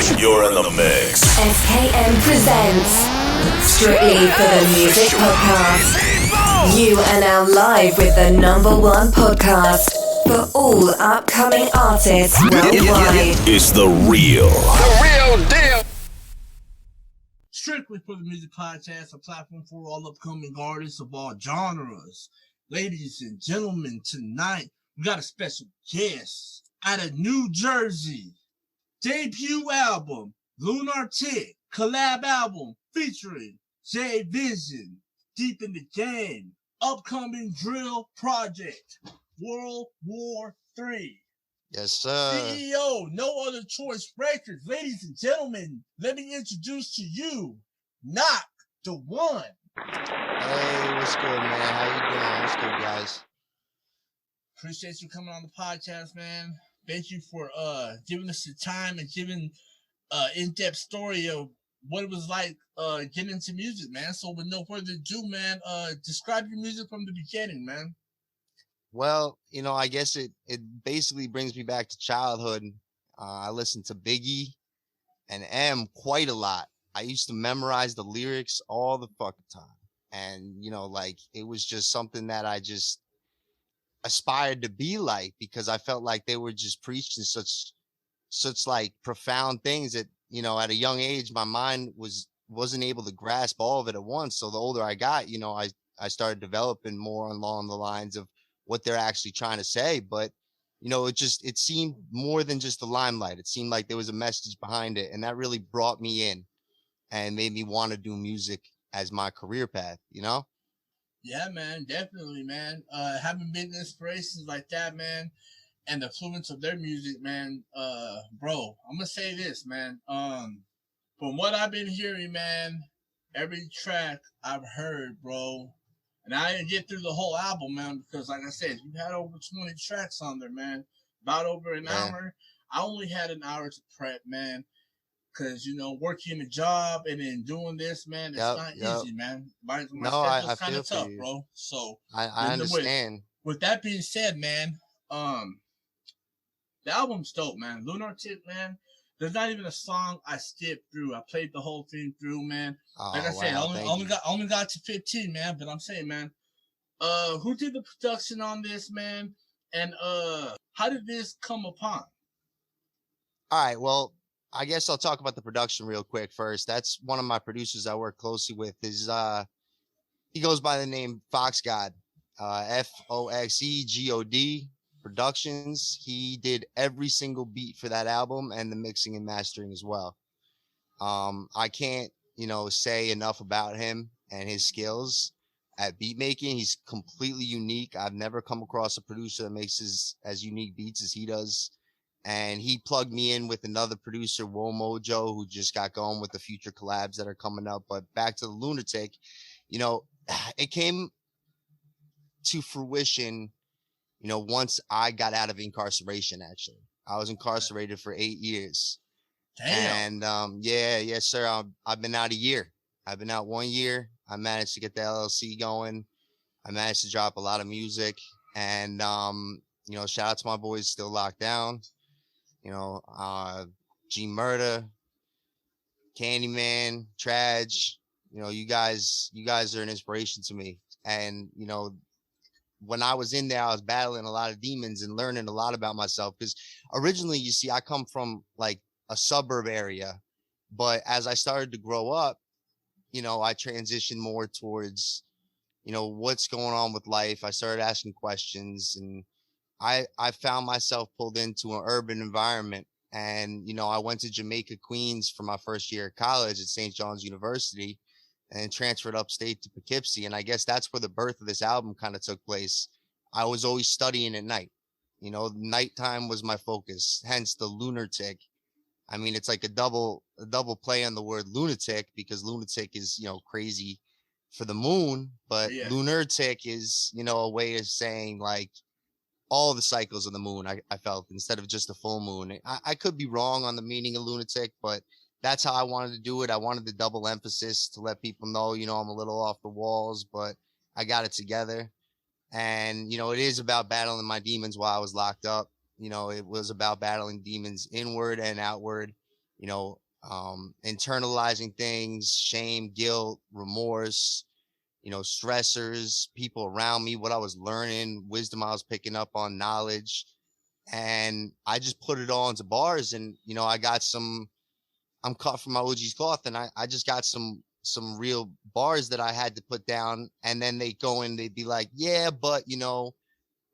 You're in the mix. SKM presents Strictly for the Music Podcast. You are now live with the #1 podcast for all upcoming artists worldwide. It's the real deal. Strictly for the Music Podcast, a platform for all upcoming artists of all genres. Ladies and gentlemen, tonight we got a special guest out of New Jersey. Debut album, Lunar collab album featuring J Vision, Deep in the Game, upcoming drill project, World War III. Yes, sir. CEO, No Other Choice Records. Ladies and gentlemen, let me introduce to you, NOCDA1. Hey, what's good, man? How you doing? What's good, guys? Appreciate you coming on the podcast, man. Thank you for giving us the time and giving in-depth story of what it was like getting into music, man. So with no further ado, man, describe your music from the beginning, man. Well, I guess it basically brings me back to childhood. I listened to Biggie and M quite a lot. I used to memorize the lyrics all the fucking time. And, it was just something that I just aspired to be like, because I felt like they were just preaching such like profound things that, at a young age, my mind wasn't able to grasp all of it at once. So the older I got, I started developing more along the lines of what they're actually trying to say. But, it seemed more than just the limelight. It seemed like there was a message behind it. And that really brought me in and made me want to do music as my career path, Yeah, man, definitely, man. Having big inspirations like that, man, and the influence of their music, man, bro, I'm gonna say this, man. From what I've been hearing, man, every track I've heard, bro, and I didn't get through the whole album, man, because like I said, you had over 20 tracks on there, man, about over an hour. I only had an hour to prep, man. Because, working a job and then doing this, man, it's not easy, man. My schedule's kind of tough, bro. So I understand. With that being said, man, the album's dope, man. Lunar, man. There's not even a song I skipped through. I played the whole thing through, man. Like I said, only got to 15, man. But I'm saying, man, who did the production on this, man? And how did this come upon? All right, well, I guess I'll talk about the production real quick first. That's one of my producers I work closely with. He goes by the name Fox God, FOXEGOD Productions. He did every single beat for that album and the mixing and mastering as well. I can't, say enough about him and his skills at beat making. He's completely unique. I've never come across a producer that makes as unique beats as he does. And he plugged me in with another producer, Wo Mojo, who just got going with the future collabs that are coming up. But back to the Lunatic, it came to fruition, once I got out of incarceration, actually. I was incarcerated for 8 years. Damn. And yes, sir. I've been out a year. I've been out 1 year. I managed to get the LLC going. I managed to drop a lot of music. And, shout out to my boys still locked down. G Murder, Candyman, Traj, you guys are an inspiration to me. And, when I was in there, I was battling a lot of demons and learning a lot about myself. Because originally, you see, I come from like a suburb area. But as I started to grow up, I transitioned more towards, what's going on with life. I started asking questions, and I found myself pulled into an urban environment. And, I went to Jamaica, Queens for my first year of college at St. John's University and transferred upstate to Poughkeepsie. And I guess that's where the birth of this album kind of took place. I was always studying at night. Nighttime was my focus, hence the Lunatic. I mean, it's like a double play on the word lunatic, because lunatic is, crazy for the moon, but Lunatic is, a way of saying like all the cycles of the moon. I felt, instead of just a full moon. I could be wrong on the meaning of lunatic, but that's how I wanted to do it. I wanted the double emphasis to let people know, I'm a little off the walls, but I got it together. And, it is about battling my demons while I was locked up. It was about battling demons inward and outward. you know, internalizing things, shame, guilt, remorse, you know, stressors, people around me, what I was learning, wisdom I was picking up on, knowledge. And I just put it all into bars. And, you know, I'm cut from my OG's cloth, and I just got some real bars that I had to put down. And then they go and they'd be like, yeah, but you know,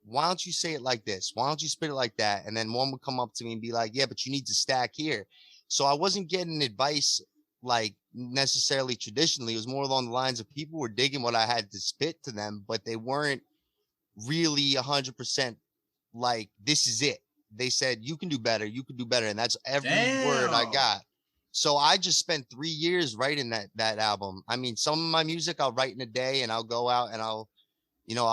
why don't you say it like this? Why don't you spit it like that? And then one would come up to me and be like, yeah, but you need to stack here. So I wasn't getting advice like necessarily traditionally. It was more along the lines of people were digging what I had to spit to them, but they weren't really 100% like, this is it. They said, you can do better. You can do better. And that's every word I got. So I just spent 3 years writing that album. I mean, some of my music I'll write in a day, and I'll go out and I'll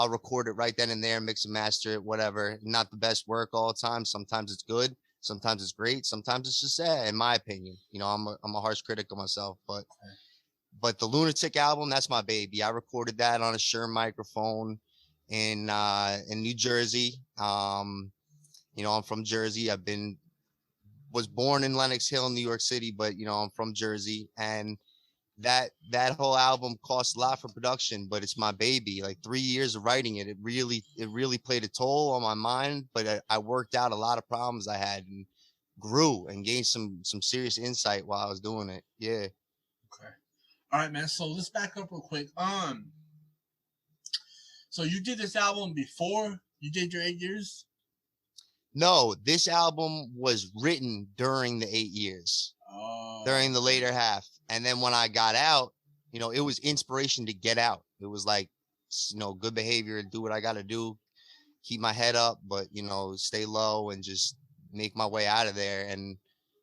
record it right then and there, mix and master it, whatever. Not the best work all the time. Sometimes it's good. Sometimes it's great. Sometimes it's just sad, in my opinion. You know, I'm a harsh critic of myself, but the Lunatic album, that's my baby. I recorded that on a Shure microphone in New Jersey. You know, I'm from Jersey. Was born in Lenox Hill, New York City, but you know, I'm from Jersey, and that whole album cost a lot for production, but it's my baby. Like 3 years of writing it, it really played a toll on my mind, but I worked out a lot of problems I had and grew and gained some serious insight while I was doing it. Yeah. Okay. All right, man. So let's back up real quick. So you did this album before you did your 8 years? No, this album was written during the 8 years, during the later half. And then when I got out, you know, it was inspiration to get out. It was like, you know, good behavior, do what I got to do, keep my head up, but, you know, stay low and just make my way out of there. And,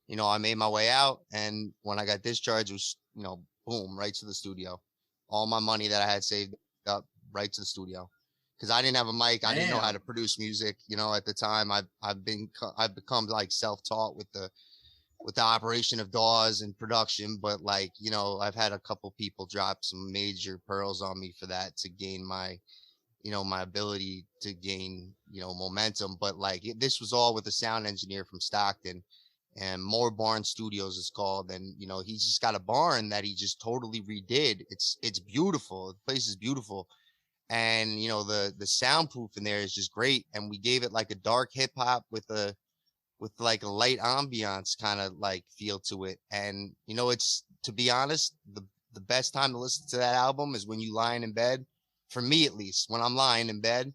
you know, I made my way out. And when I got discharged, it was, you know, boom, right to the studio. All my money that I had saved up, right to the studio. Because I didn't have a mic, I didn't know how to produce music. You know, at the time, I've become like self-taught with the operation of DAWs and production. But like, you know, I've had a couple people drop some major pearls on me for that to gain my, you know, my ability to gain, you know, momentum. But like, this was all with a sound engineer from Stockton, and More Barn Studios is called. And you know, he's just got a barn that he just totally redid. It's beautiful. The place is beautiful. And you know, the soundproof in there is just great. And we gave it like a dark hip hop with like a light ambiance kind of like feel to it. And you know, it's, to be honest, the best time to listen to that album is when you lying in bed. For me, at least, when I'm lying in bed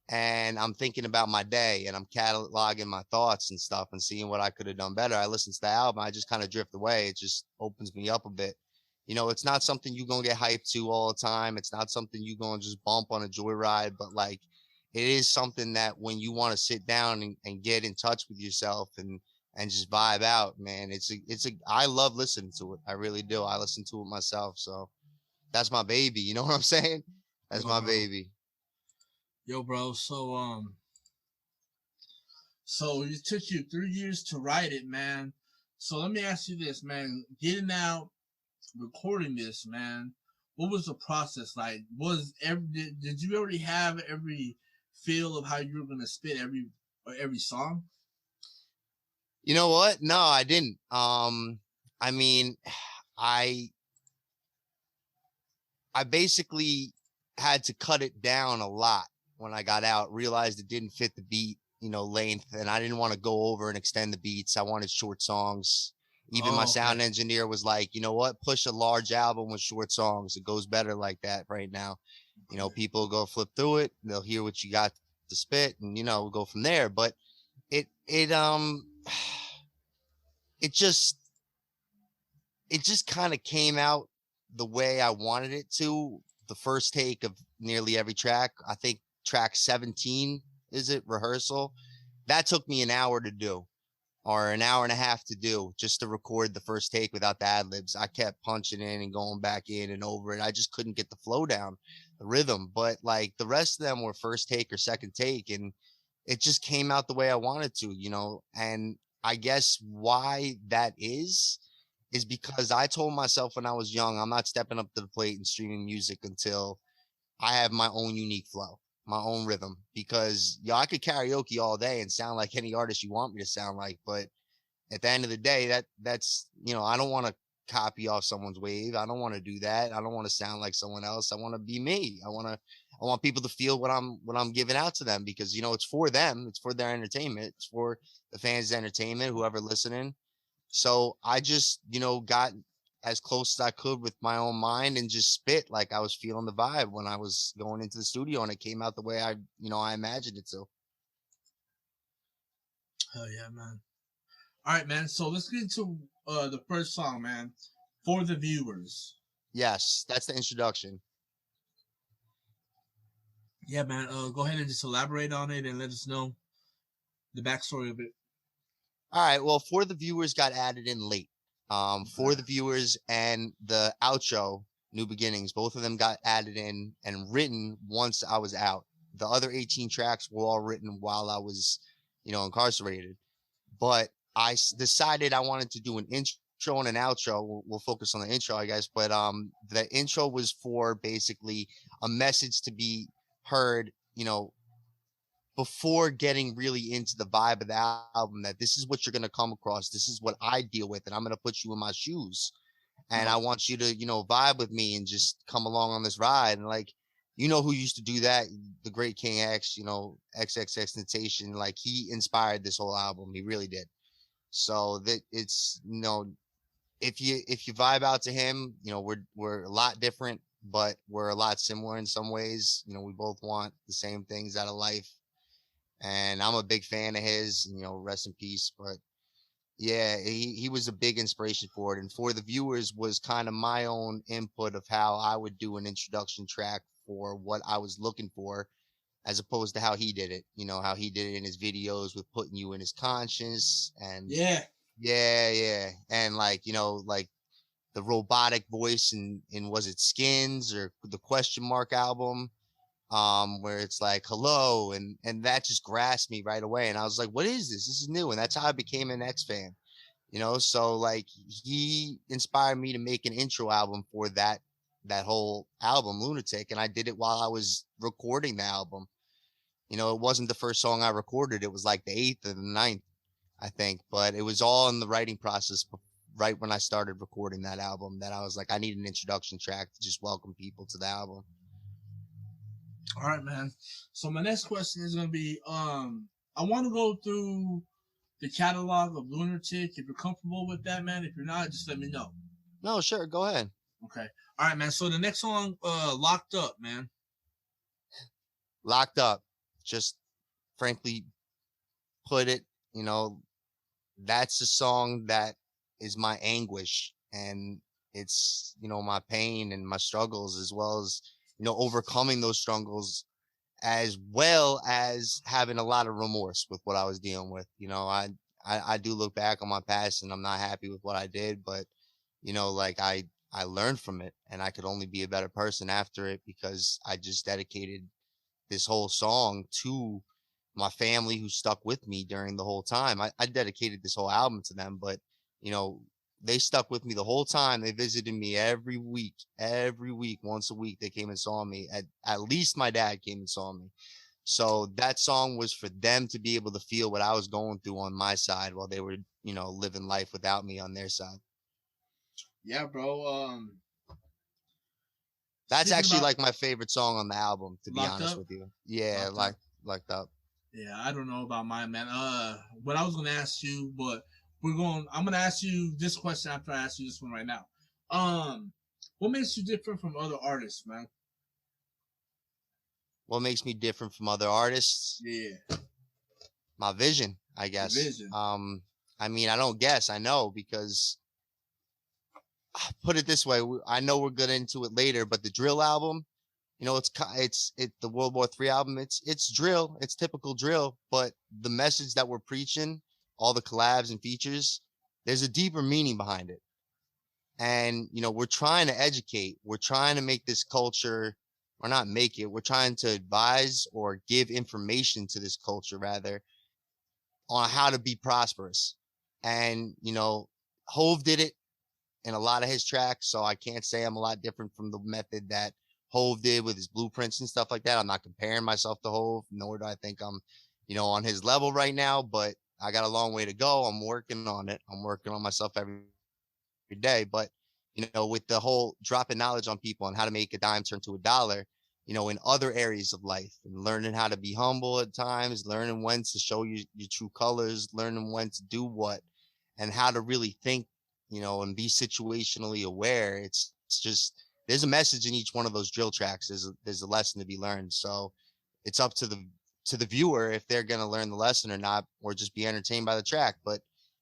and I'm thinking about my day and I'm cataloging my thoughts and stuff and seeing what I could have done better, I listen to the album. I just kind of drift away. It just opens me up a bit. You know, it's not something you're going to get hyped to all the time. It's not something you're going to just bump on a joyride, but like, it is something that when you want to sit down and get in touch with yourself and just vibe out, man, I love listening to it. I really do. I listen to it myself. So that's my baby. You know what I'm saying? That's my baby. Yo, bro. So it took you 3 years to write it, man. So let me ask you this, man. Getting out, recording this, man, what was the process like? Did you already have every feel of how you were gonna spit every song? You know what? No, I didn't. I mean, I basically had to cut it down a lot when I got out, realized it didn't fit the beat, you know, length, and I didn't want to go over and extend the beats. I wanted short songs. Even my sound engineer was like, you know what, push a large album with short songs. It goes better like that right now. You know, people go flip through it, they'll hear what you got to spit, and you know, go from there. But it just kind of came out the way I wanted it to. The first take of nearly every track, I think track 17, is it, Rehearsal? That took me an hour to do, or an hour and a half to do, just to record the first take without the ad-libs. I kept punching in and going back in and over it. I just couldn't get the flow down, the rhythm. But like the rest of them were first take or second take, and it just came out the way I wanted to, you know. And I guess why that is because I told myself when I was young, I'm not stepping up to the plate and streaming music until I have my own unique flow, my own rhythm. Because I could karaoke all day and sound like any artist you want me to sound like, but at the end of the day, that's, you know, I don't want to copy off someone's wave. I don't want to do that. I don't want to sound like someone else. I want to be me. I want people to feel what I'm giving out to them, because, you know, it's for them. It's for their entertainment. It's for the fans' entertainment, whoever listening. So I just, you know, got as close as I could with my own mind and just spit like I was feeling the vibe when I was going into the studio, and it came out the way I imagined it to. Hell yeah, man. All right, man. So let's get into the first song, man. For the viewers. Yes, that's the introduction. Yeah, man. Go ahead and just elaborate on it and let us know the backstory of it. All right. Well, For the Viewers got added in late. For the Viewers and the outro, New Beginnings, both of them got added in and written once I was out. The other 18 tracks were all written while I was, you know, incarcerated. But I decided I wanted to do an intro and an outro. We'll focus on the intro, I guess. But the intro was for basically a message to be heard, you know, before getting really into the vibe of the album, that this is what you're going to come across. This is what I deal with, and I'm going to put you in my shoes. And I want you to, you know, vibe with me and just come along on this ride. And like, you know who used to do that? The great King X, you know, XXXTentacion. Like, he inspired this whole album. He really did. So that it's, you know, if you vibe out to him, you know, we're a lot different, but we're a lot similar in some ways. You know, we both want the same things out of life. And I'm a big fan of his, you know, rest in peace. But yeah, he was a big inspiration for it. And For the Viewers was kind of my own input of how I would do an introduction track for what I was looking for, as opposed to how he did it. You know, how he did it in his videos with putting you in his conscience. And yeah. And like, you know, like the robotic voice in was it Skins or the Question Mark album, where it's like hello, and that just grasped me right away, and I was like, what is this? This is new. And that's how I became an X fan, you know. So like, he inspired me to make an intro album for that whole album, Lunatic, and I did it while I was recording the album. You know, it wasn't the first song I recorded. It was like the 8th or the 9th, I think, but it was all in the writing process right when I started recording that album, that I was like, I need an introduction track to just welcome people to the album. All right, man. So my next question is going to be, I want to go through the catalog of Lunatic. If you're comfortable with that, man. If you're not, just let me know. No, sure. Go ahead. Okay. All right, man. So the next song, Locked Up, man. Locked Up. Just frankly put it, you know, that's a song that is my anguish, and it's, you know, my pain and my struggles, as well as, you know, overcoming those struggles, as well as having a lot of remorse with what I was dealing with. You know, I do look back on my past and I'm not happy with what I did, but, you know, like I learned from it, and I could only be a better person after it, because I just dedicated this whole song to my family who stuck with me during the whole time. I dedicated this whole album to them, but, you know, they stuck with me the whole time. They visited me every week, once a week. They came and saw me. At least my dad came and saw me. So that song was for them to be able to feel what I was going through on my side, while they were, you know, living life without me on their side. Yeah, bro. That's actually like my favorite song on the album, to be honest up? with you. Yeah, Locked Up. Yeah, I don't know about mine, man. What I was gonna ask you, but I'm gonna ask you this question after I ask you this one right now. What makes you different from other artists, man? What makes me different from other artists? Yeah. My vision, I guess. Vision. I mean, I don't guess, I know, because put it this way, I know we'll get into it later, but the Drill album, you know, it's the World War III album. It's drill. It's typical drill, but the message that we're preaching, all the collabs and features, there's a deeper meaning behind it. And, you know, we're trying to educate. We're trying to make this culture, or not make it. We're trying to advise or give information to this culture, rather, on how to be prosperous. And, you know, Hove did it in a lot of his tracks, so I can't say I'm a lot different from the method that Hove did with his blueprints and stuff like that. I'm not comparing myself to Hove, nor do I think I'm, you know, on his level right now, but I got a long way to go. I'm working on it. I'm working on myself every day. But, you know, with the whole dropping knowledge on people on how to make a dime turn to a dollar, you know, in other areas of life, and learning how to be humble at times, learning when to show your true colors, learning when to do what, and how to really think, you know, and be situationally aware. It's just, there's a message in each one of those drill tracks. There's a lesson to be learned. So it's up to the viewer if they're going to learn the lesson or not, or just be entertained by the track. But,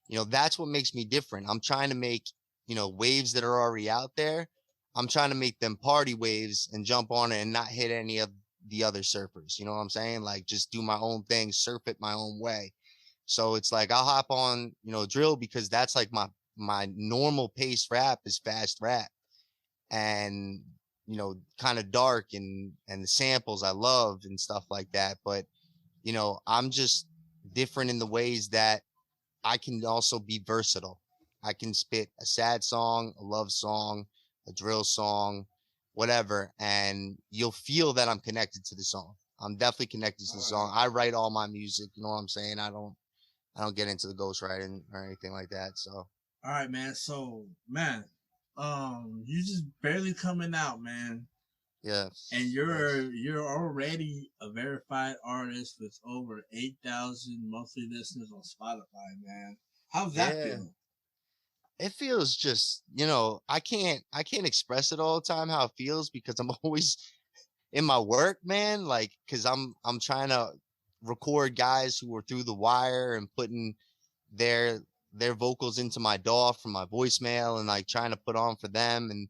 you know, that's what makes me different. I'm trying to make, you know, waves that are already out there. I'm trying to make them party waves and jump on it and not hit any of the other surfers. You know what I'm saying? Like, just do my own thing, surf it my own way. So it's like, I'll hop on, you know, drill, because that's like my normal pace rap is fast rap, and, you know, kind of dark, and the samples I love and stuff like that. But, you know, I'm just different in the ways that I can also be versatile. I can spit a sad song, a love song, a drill song, whatever, and you'll feel that I'm connected to the song. I'm definitely connected to the song. I write all my music, you know what I'm saying? I don't get into the ghostwriting or anything like that. So, All right, man. So, man, you just barely coming out, man. yeah. And you're already a verified artist with over 8,000 monthly listeners on Spotify, man. How's that feel? It feels just, you know, I can't express it all the time how it feels, because I'm always in my work, man. Like, cause I'm trying to record guys who are through the wire and putting their vocals into my DAW from my voicemail, and like trying to put on for them, and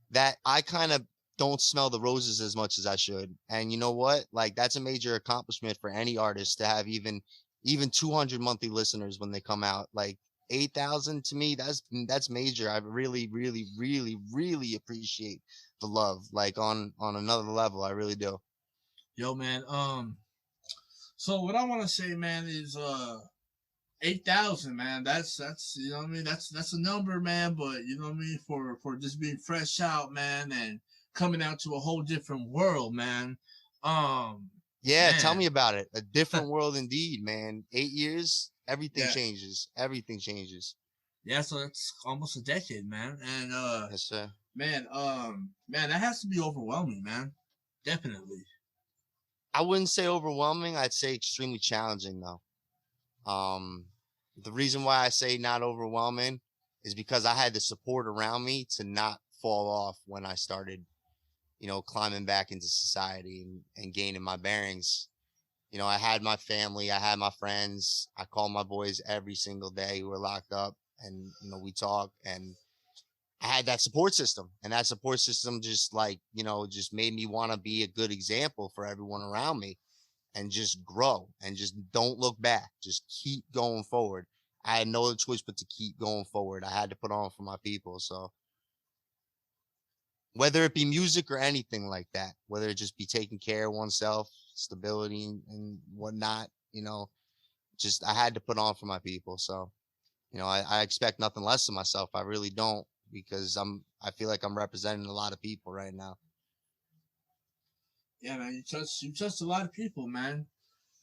that I kind of don't smell the roses as much as I should. And you know what? Like, that's a major accomplishment for any artist to have even 200 monthly listeners when they come out. Like, 8,000 to me, that's major. I really, really, really, really appreciate the love, like on another level. I really do. Yo, man. So what I want to say, man, is 8,000, man. That's you know what I mean. That's a number, man. But you know what I mean, for just being fresh out, man, and coming out to a whole different world, man. Yeah, Man. tell me about it. A different world indeed, man. 8 years, everything Yeah. changes. Everything changes. Yeah, so that's almost a decade, man. And Yes, sir. man, man, that has to be overwhelming, man. Definitely. I wouldn't say overwhelming. I'd say extremely challenging, though. The reason why I say not overwhelming is because I had the support around me to not fall off when I started, you know, climbing back into society, and gaining my bearings. You know, I had my family, I had my friends. I called my boys every single day who were locked up, and, you know, we talk, and I had that support system, and that support system just, like, you know, just made me want to be a good example for everyone around me, and just grow, and just don't look back. Just keep going forward. I had no other choice but to keep going forward. I had to put on for my people. So whether it be music or anything like that, whether it just be taking care of oneself, stability, and whatnot, you know, just I had to put on for my people. So, you know, I expect nothing less of myself. I really don't, because I feel like I'm representing a lot of people right now. Yeah, man, you touched a lot of people, man.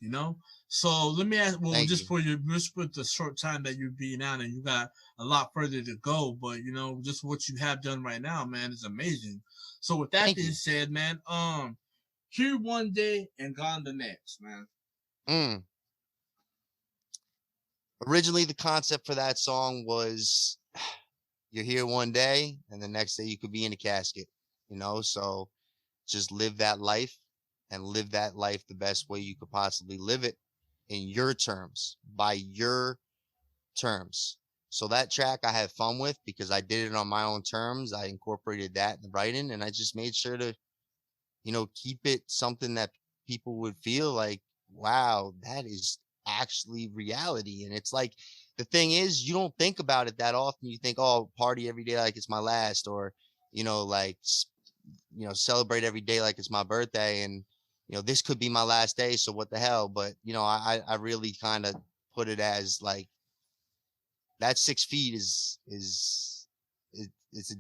You know. So let me ask. Well, Thank just you. for you, just for the short time that you're being out, and you got a lot further to go. But you know, just what you have done right now, man, is amazing. So with that Thank being you. said, man, here one day and gone the next, man. Originally, the concept for that song was, you're here one day, and the next day you could be in a casket, you know? So just live that life, and live that life the best way you could possibly live it, in your terms, by your terms. So that track I had fun with, because I did it on my own terms. I incorporated that in the writing, and I just made sure to, you know, keep it something that people would feel like, wow, that is actually reality. And it's like, the thing is, you don't think about it that often. You think, oh, party every day like it's my last, or, you know, like, you know, celebrate every day like it's my birthday, and, you know, this could be my last day, so what the hell. But, you know, I really kind of put it as like, that 6 feet it's a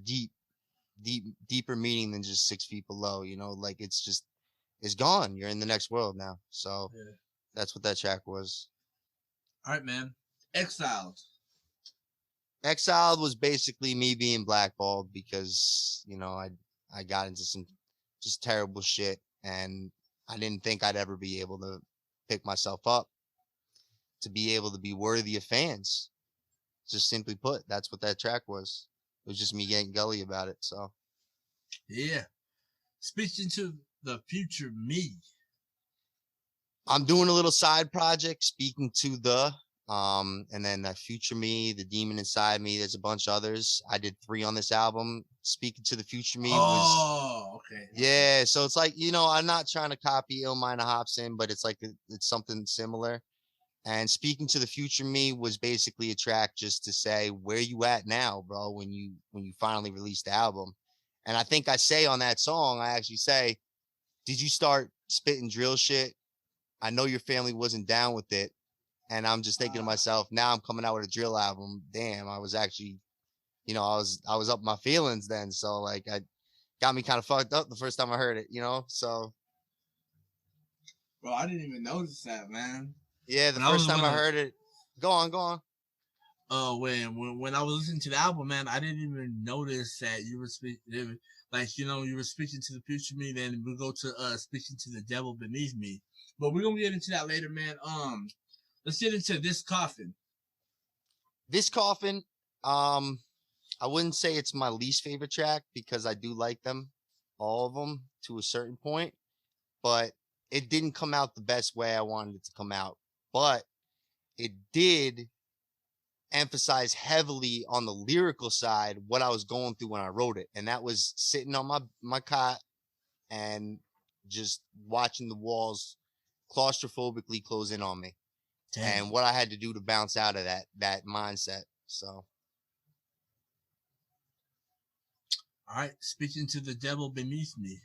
deeper meaning than just 6 feet below, you know, like, it's gone. You're in the next world now. So Yeah. that's what that track was. All right, man. Exiled. Exiled was basically me being blackballed because, I got into some just terrible shit, and I didn't think I'd ever be able to pick myself up to be able to be worthy of fans. Just simply put, that's what that track was. It was just me getting gully about it. So yeah. Speaking to the future me. I'm doing a little side project, speaking to the and then the future me, the demon inside me. There's a bunch of others. I did 3 on this album. Speaking to the future me was okay. yeah. So it's like, I'm not trying to copy Illmind Hobson, but it's like it's something similar. And speaking to the future me was basically a track just to say, where you at now, bro, when you finally release the album. And I think I say on that song, I actually say, did you start spitting drill shit? I know your family wasn't down with it. And I'm just thinking to myself, now I'm coming out with a drill album. Damn, I was actually, I was up my feelings then. So like, I got me kind of fucked up the first time I heard it, so. Bro, I didn't even notice that, man. Yeah, the first time I heard it. Go on. When I was listening to the album, man, I didn't even notice that you were speaking, like, you were speaking to the future me. Then we go to speaking to the devil beneath me. But we're gonna get into that later, man. Let's get into This Coffin. This Coffin, I wouldn't say it's my least favorite track because I do like them, all of them to a certain point, but it didn't come out the best way I wanted it to come out. But it did emphasize heavily on the lyrical side what I was going through when I wrote it. And that was sitting on my cot and just watching the walls claustrophobically close in on me. Damn. And what I had to do to bounce out of that mindset. So. All right, speaking to the devil beneath me.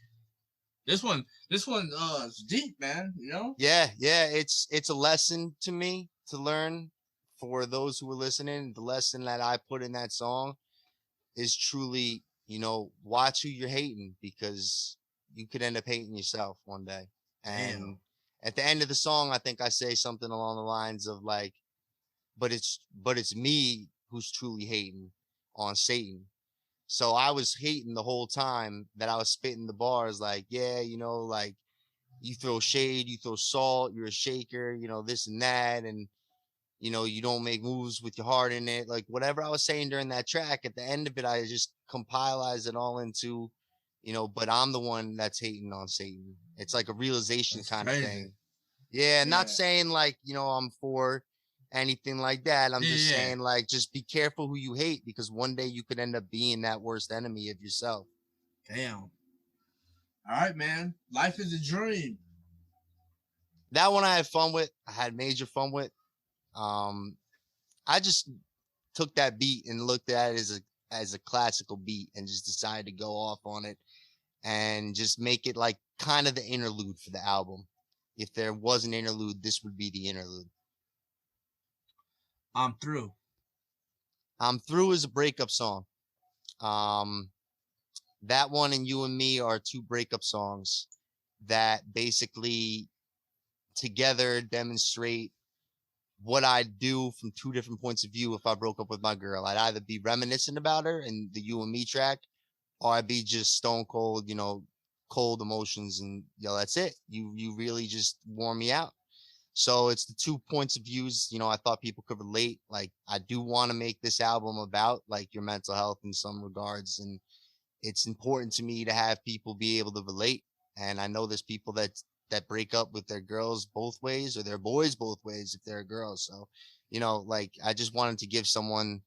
This one is deep, man. Yeah. It's a lesson to me to learn for those who are listening. The lesson that I put in that song is truly, watch who you're hating, because you could end up hating yourself one day. And damn. At the end of the song, I think I say something along the lines of like, but it's me who's truly hating on Satan. So I was hating the whole time that I was spitting the bars like, yeah, like you throw shade, you throw salt, you're a shaker, this and that. And, you don't make moves with your heart in it. Like whatever I was saying during that track, at the end of it, I just compiled it all into, but I'm the one that's hating on Satan. It's like a realization that's kind crazy. Of thing. Yeah. Not saying like, I'm for anything like that. I'm just saying like, just be careful who you hate, because one day you could end up being that worst enemy of yourself. Damn. All right, man. Life is a dream. That one I had fun with. I had major fun with. I just took that beat and looked at it as a classical beat and just decided to go off on it and just make it like kind of the interlude for the album. If there was an interlude, this would be the interlude. I'm Through. I'm Through is a breakup song. That one and You and Me are 2 breakup songs that basically together demonstrate what I'd do from 2 different points of view if I broke up with my girl. I'd either be reminiscent about her in the You and Me track, or I'd be just stone cold, cold emotions, and that's it. You really just wore me out. So it's the 2 points of views, I thought people could relate. Like, I do want to make this album about like your mental health in some regards. And it's important to me to have people be able to relate. And I know there's people that break up with their girls both ways, or their boys both ways if they're girls. So, like I just wanted to give someone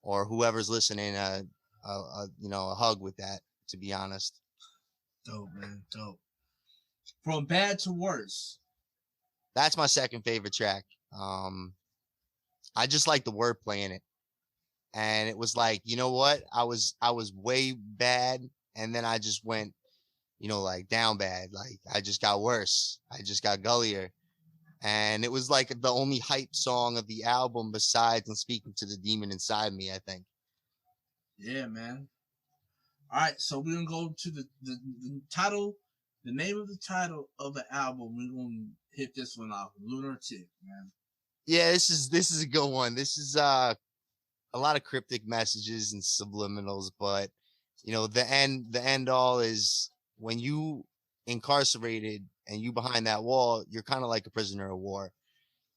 or whoever's listening a hug with that, to be honest. Dope, man. Dope. From Bad to Worse. That's my second favorite track. I just like the wordplay in it. And it was like, you know what? I was way bad, and then I just went, like down bad. Like I just got worse. I just got gullier. And it was like the only hype song of the album besides and Speaking to the Demon Inside Me, I think. Yeah, man. All right, so we're going to go to the title, the name of the title of the album. We're going to hit this one off. Lunar Tick, man. Yeah, this is a good one. This is a lot of cryptic messages and subliminals, but you know, the end all is when you incarcerated and you behind that wall, you're kind of like a prisoner of war.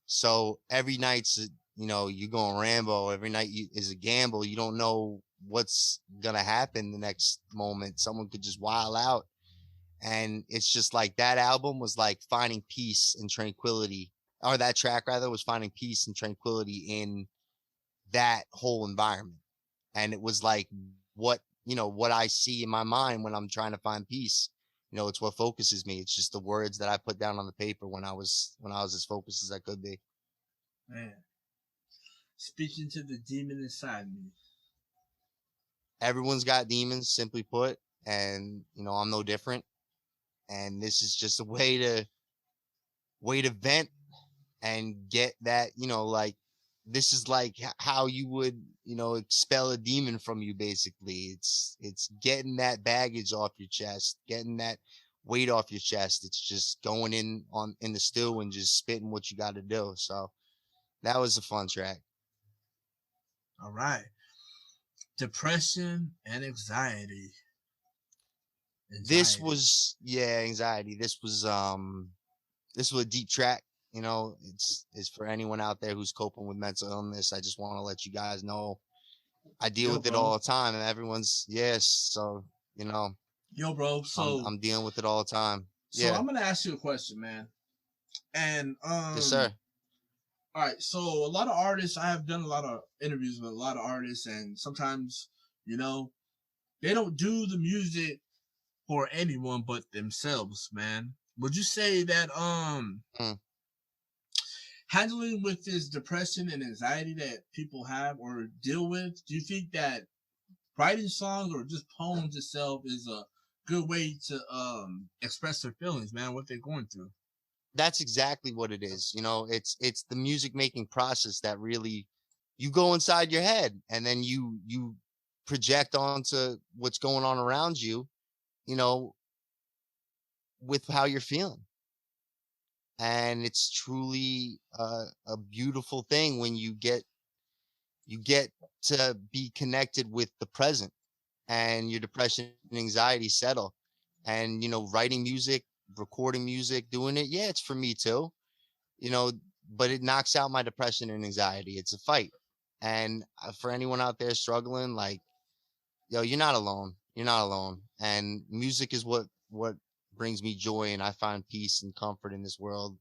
So every night's you know, you going Rambo. Every night is a gamble. You don't know what's gonna happen the next moment. Someone could just wild out, and it's just like that album was like finding peace and tranquility, or that track rather was finding peace and tranquility in that whole environment. And it was like what, you know, what I see in my mind when I'm trying to find peace. You know, it's what focuses me. It's just the words that I put down on the paper when I was as focused as I could be. Man, speaking to the demon inside me. Everyone's got demons, simply put, and you know, I'm no different. And this is just a way to vent and get that, you know, like this is like how you would, you know, expel a demon from you. Basically, it's getting that baggage off your chest, getting that weight off your chest. It's just going in the stew and just spitting what you got to do. So that was a fun track. All right. Depression and anxiety. This was, yeah, anxiety. This was a deep track. You know, it's for anyone out there who's coping with mental illness. I just want to let you guys know I deal Yo, with it bro. all the time, and everyone's, yes. So you know, Yo, bro. So I'm dealing with it all the time. So Yeah, I'm gonna ask you a question, man. And yes, sir. all right. So a lot of artists, I have done a lot of interviews with a lot of artists, and sometimes, you know, they don't do the music for anyone but themselves, man. Would you say that Mm. handling with this depression and anxiety that people have or deal with, do you think that writing songs or just poems itself is a good way to express their feelings, man, what they're going through? That's exactly what it is. You know, it's the music making process that really you go inside your head, and then you project onto what's going on around you. You know, with how you're feeling. And it's truly a beautiful thing when you get to be connected with the present, and your depression and anxiety settle. And you know, writing music, recording music, doing it, yeah, it's for me too, you know, but it knocks out my depression and anxiety. It's a fight. And for anyone out there struggling, like, yo, you're not alone. You're not alone. And music is what brings me joy, and I find peace and comfort in this world.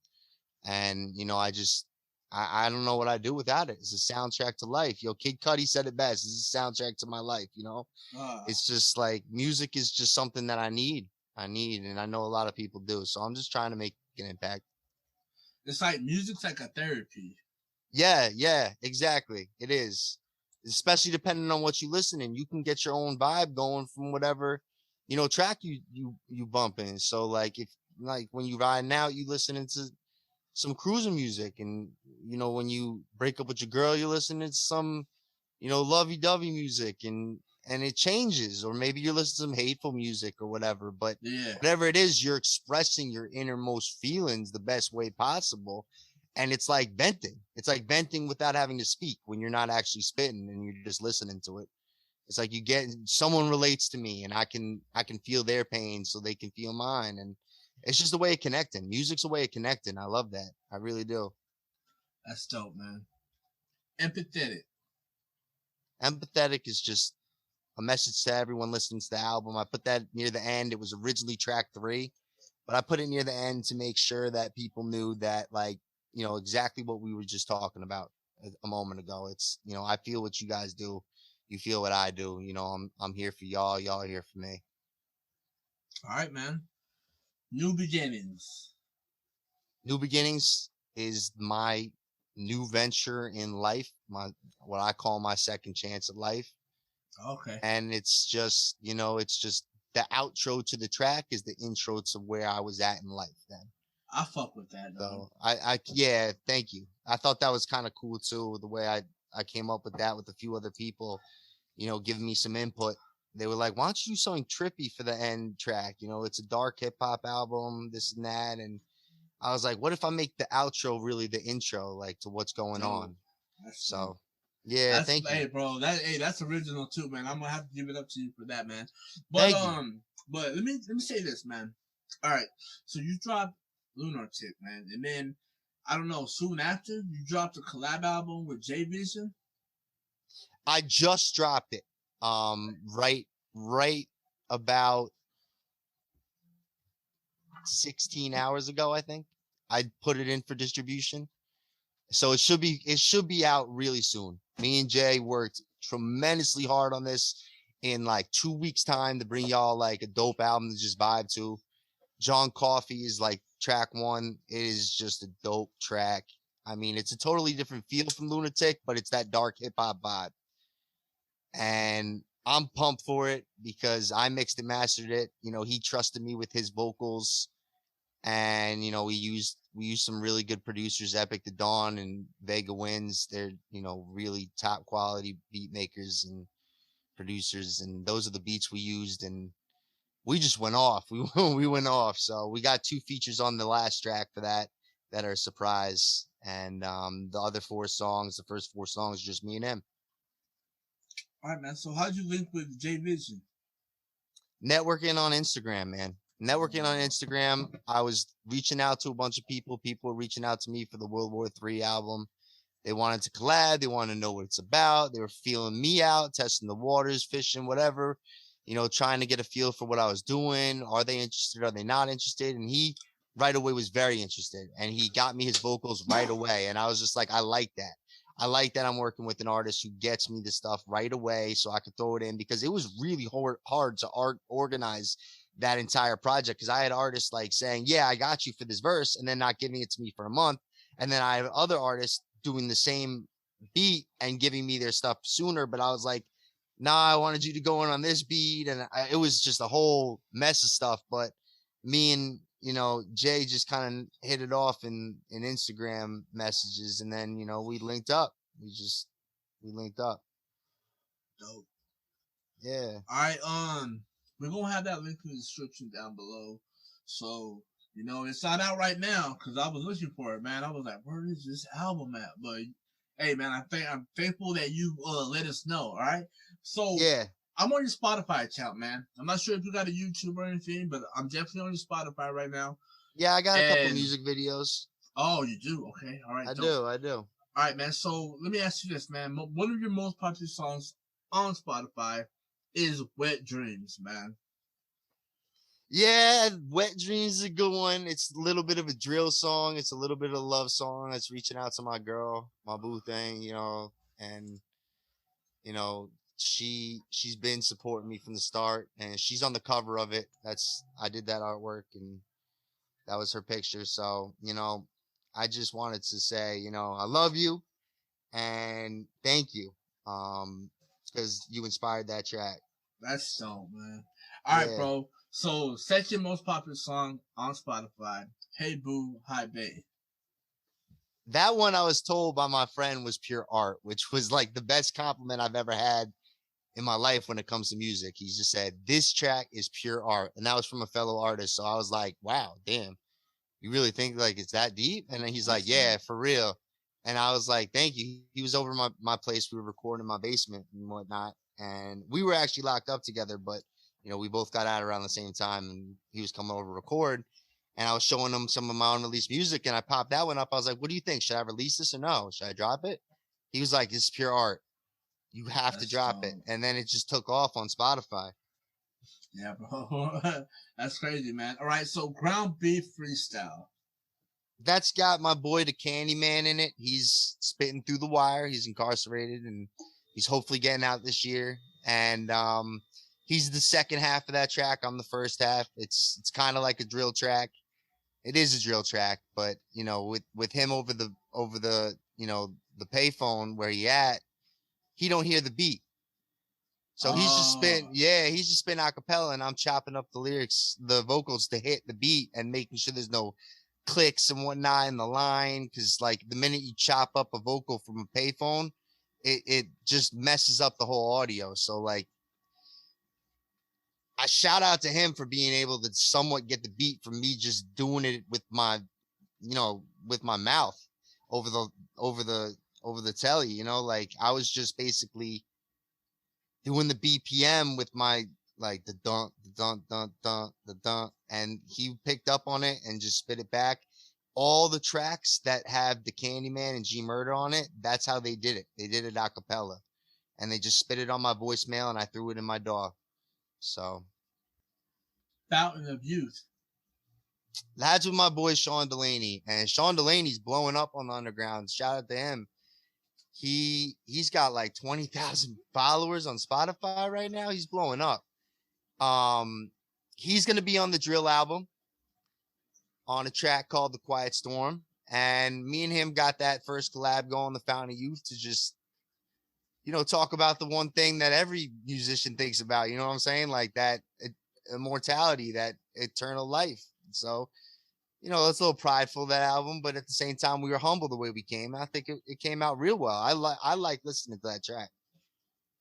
And you know, I don't know what I do without it. It's a soundtrack to life. Yo, Kid Cudi said it best. It's a soundtrack to my life. You know, Uh, it's just like music is just something that I need. And I know a lot of people do. So I'm just trying to make an impact. it's like music's like a therapy. Yeah, exactly. It is. Especially depending on what you listen in. You can get your own vibe going from whatever, you know, track you bump in. So like if like when you riding out, you listening to some cruising music, and you know, when you break up with your girl, you're listening to some, you know, lovey-dovey music, and it changes. Or maybe you're listening to some hateful music or whatever, but Yeah, whatever it is, you're expressing your innermost feelings the best way possible. And it's like venting without having to speak, when you're not actually spitting and you're just listening to it. It's like you get someone relates to me, and I can feel their pain so they can feel mine. And it's just a way of connecting. Music's a way of connecting. I love that. I really do. that's dope, man. Empathetic. Empathetic is just a message to everyone listening to the album. I put that near the end. It was originally track 3, but I put it near the end to make sure that people knew that, like, you know, exactly what we were just talking about a moment ago. It's, you know, I feel what you guys do. You feel what I do. You know, I'm here for y'all. Y'all are here for me. All right, man. New beginnings. New beginnings is my new venture in life, my what I call my second chance at life. Okay, And it's just, you know, it's just the outro to the track is the intro to where I was at in life then. I fuck with that, though. So yeah, thank you. I thought that was kind of cool too, the way I came up with that with a few other people, you know, giving me some input. They were like, why don't you do something trippy for the end track? You know, it's a dark hip hop album, this and that. And I was like, what if I make the outro really the intro, like to what's going on? So, yeah, thank you. Hey, bro, that's original too, man. I'm gonna have to give it up to you for that, man. But Thank you. but let me say this, man. All right, so you dropped Lunar Tip, man, and then I don't know. Soon after, you dropped a collab album with J Vision. I just dropped it. Right about 16 hours ago, I think. I put it in for distribution. So it should be out really soon. Me and Jay worked tremendously hard on this in like 2 weeks time to bring y'all like a dope album to just vibe to. John Coffey is like track 1. It is just a dope track. I mean, it's a totally different feel from Lunatic, but it's that dark hip hop vibe. And I'm pumped for it because I mixed and mastered it. You know, he trusted me with his vocals, and you know, we used some really good producers, Epic the Dawn and Vega Winds. They're, you know, really top quality beat makers and producers, and those are the beats we used, and we just went off. We went off. So we got 2 features on the last track for that are a surprise, and the other 4 songs, the first 4 songs, just me and him. All right, man. So how'd you link with J Vision? Networking on Instagram, man. Networking on Instagram. I was reaching out to a bunch of people. People were reaching out to me for the World War III album. They wanted to collab. They wanted to know what it's about. They were feeling me out, testing the waters, fishing, whatever, you know, trying to get a feel for what I was doing. Are they interested? Are they not interested? And he right away was very interested, and he got me his vocals right away. And I was just like, I like that. I like that I'm working with an artist who gets me the stuff right away so I could throw it in, because it was really hard to organize that entire project, because I had artists like saying, yeah, I got you for this verse, and then not giving it to me for a month. And then I have other artists doing the same beat and giving me their stuff sooner. But I was like, nah, I wanted you to go in on this beat. And it was just a whole mess of stuff. But me and, you know, Jay just kind of hit it off in Instagram messages. And then, you know, we linked up. We linked up. Dope. Yeah. All right. We're gonna have that link in the description down below. So, you know, it's not out right now because I was looking for it, man. I was like, where is this album at? But hey, man, I'm thankful that you let us know. All right. So yeah, I'm on your Spotify account, man. I'm not sure if you got a YouTube or anything, but I'm definitely on your Spotify right now. Yeah, I got a couple music videos. Oh, you do? Okay. All right. I do. All right, man. So let me ask you this, man. One of your most popular songs on Spotify is Wet Dreams, man. Yeah, Wet Dreams is a good one. It's a little bit of a drill song. It's a little bit of a love song. It's reaching out to my girl, my boo thing, you know, and you know, she's been supporting me from the start, and she's on the cover of it. I did that artwork, and that was her picture. So, you know, I just wanted to say, you know, I love you and thank you. Because you inspired that track. That's dope, man. All right, bro. So, second most popular song on Spotify, Hey Boo, Hi Bae. That one I was told by my friend was pure art, which was like the best compliment I've ever had in my life when it comes to music. He just said, this track is pure art. And that was from a fellow artist. So I was like, wow, damn. You really think like it's that deep? And then he's like, yeah, for real. And I was like, thank you. He was over my place. We were recording in my basement and whatnot. And we were actually locked up together, but you know, we both got out around the same time, and he was coming over to record, and I was showing him some of my unreleased music, and I popped that one up. I was like, what do you think? Should I release this or no? Should I drop it? He was like, this is pure art. You have to drop it. And then it just took off on Spotify. Yeah, bro. That's crazy, man. All right, so Ground Beef Freestyle. That's got my boy the Candyman in it. He's spitting through the wire. He's incarcerated, and he's hopefully getting out this year. And he's the second half of that track. I'm the first half. It's kind of like a drill track. It is a drill track, but you know, with him over the you know, the payphone where he at, he don't hear the beat. So he's just spitting a cappella, and I'm chopping up the lyrics, the vocals to hit the beat and making sure there's no clicks and whatnot in the line. Cause like the minute you chop up a vocal from a payphone, it just messes up the whole audio. So like, I shout out to him for being able to somewhat get the beat from me just doing it with my with my mouth over the telly, like I was just basically doing the BPM with my like the dun the dun dun dun the dun, and he picked up on it and just spit it back. All the tracks that have the Candyman and G Murder on it, that's how they did it. They did it a cappella, and they just spit it on my voicemail, and I threw it in my DAW. So, Fountain of Youth. that's with my boy Sean Delaney, and Sean Delaney's blowing up on the underground. Shout out to him. He's got like 20,000 followers on Spotify right now. He's blowing up. He's gonna be on the Drill album on a track called The Quiet Storm, and me and him got that first collab going, the Fountain of Youth, to just talk about the one thing that every musician thinks about. You know what I'm saying? Like that immortality, that eternal life. So, it's a little prideful, that album, but at the same time, we were humble the way we came. I think it came out real well. I like listening to that track.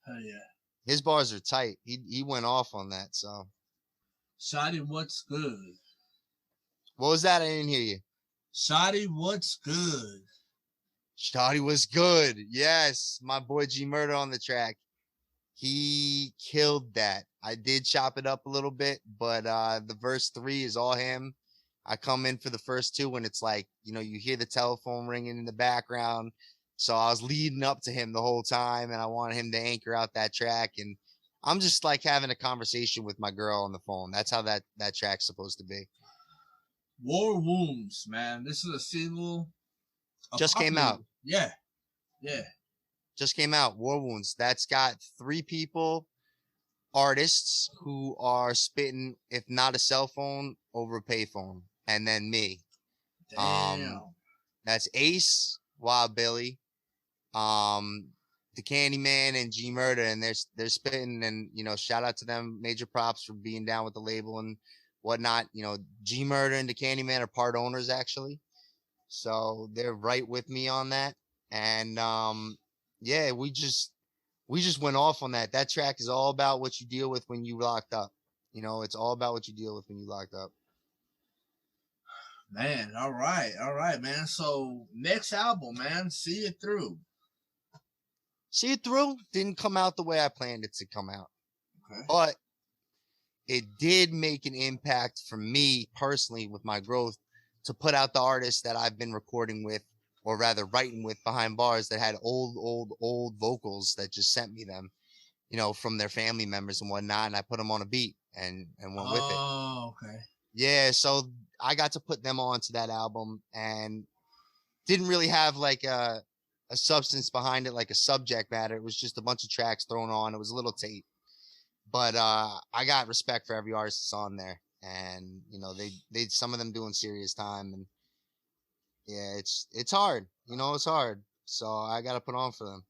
Oh yeah. His bars are tight. He went off on that. So, Shotty, what's good? What was that? I didn't hear you. Shotty, what's good? Shotty was good. Yes, my boy G Murder on the track. He killed that. I did chop it up a little bit, but the verse 3 is all him. I come in for the first 2 when it's like, you hear the telephone ringing in the background. So I was leading up to him the whole time, and I wanted him to anchor out that track. And I'm just like having a conversation with my girl on the phone. That's how that track's supposed to be. War Wounds, man. This is a single. Just came out. Yeah. Yeah. Just came out. War Wounds. That's got 3 people, artists, who are spitting, if not a cell phone, over a payphone. And then me. Damn. That's Ace, Wild Billy, the Candyman, and G Murder, and they're spitting, and shout out to them. Major props for being down with the label and whatnot. G Murder and the Candyman are part owners, actually, so they're right with me on that. And yeah, we just went off on that. That track is all about what you deal with when you locked up. It's all about what you deal with when you locked up. Man, all right, man. So next album, man, See It Through. See It Through didn't come out the way I planned it to come out. Okay. But it did make an impact for me personally with my growth, to put out the artists that I've been recording with, or rather writing with behind bars, that had old vocals that just sent me them, from their family members and whatnot. And I put them on a beat and went with it. Oh, okay. Yeah. So I got to put them onto that album, and didn't really have like a substance behind it, like a subject matter. It was just a bunch of tracks thrown on. It was a little tape, but I got respect for every artist that's on there, and they some of them doing serious time, and yeah, it's hard. It's hard. So I got to put on for them.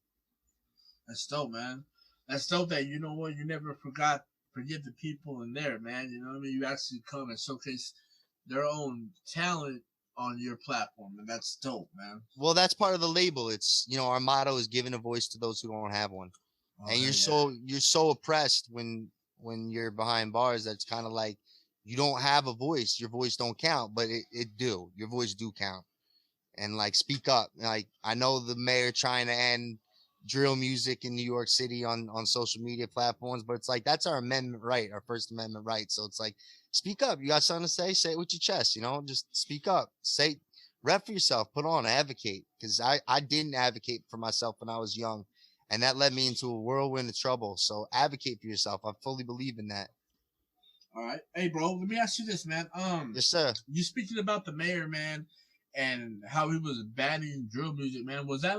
That's dope, man. That's dope that you never forget the people in there, man. You know what I mean? You actually come and showcase their own talent on your platform, and that's dope, man. Well, that's part of the label. It's our motto is giving a voice to those who don't have one. And you're so oppressed when you're behind bars. That's kind of like, you don't have a voice. Your voice don't count, but your voice do count. And like, speak up. Like, I know the mayor trying to end drill music in New York City on social media platforms, but it's like, that's our amendment right, our First Amendment right. So it's like, speak up. You got something to say it with your chest, just speak up, rep for yourself, put on, advocate. Because I didn't advocate for myself when I was young, and that led me into a whirlwind of trouble. So advocate for yourself. I fully believe in that. All right. Hey, bro, let me ask you this, man. Yes, sir. You speaking about the mayor, man, and how he was banning drill music, man. Was that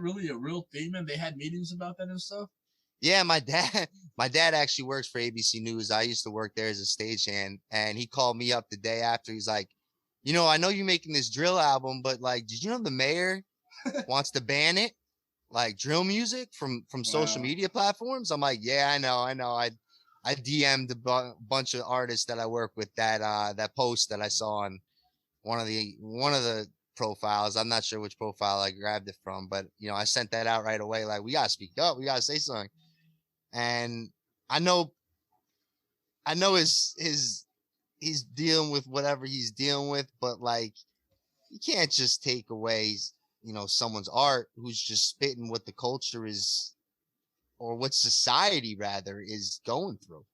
really a real thing, man? They had meetings about that and stuff? Yeah, my dad actually works for ABC News. I used to work there as a stagehand, and he called me up the day after. He's like, I know you're making this drill album, but like, did you know the mayor wants to ban it? Like, drill music from social media platforms? I'm like, yeah, I know. I DM'd a bunch of artists that I work with that post that I saw on one of the profiles. I'm not sure which profile I grabbed it from, but I sent that out right away. Like, we gotta speak up. We gotta say something. And I know his he's dealing with whatever he's dealing with, but like you can't just take away, you know, someone's art who's just spitting what the culture is, or what society rather is going through.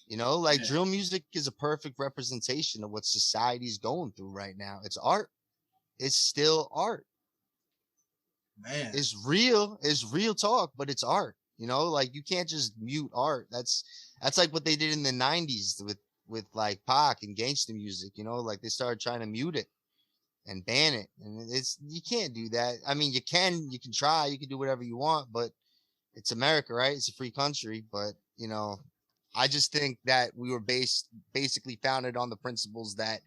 You know, like drill music is a perfect representation of what society's going through right now. It's art. It's still art. Man, it's real talk, but it's art. You know, like you can't just mute art. That's like what they did in the 90s with like Pac and gangsta music. You know, like they started trying to mute it and ban it, and you can't do that. I mean, you can try, you can do whatever you want, but it's America, right? It's a free country. But you know, I just think that we were basically founded on the principles that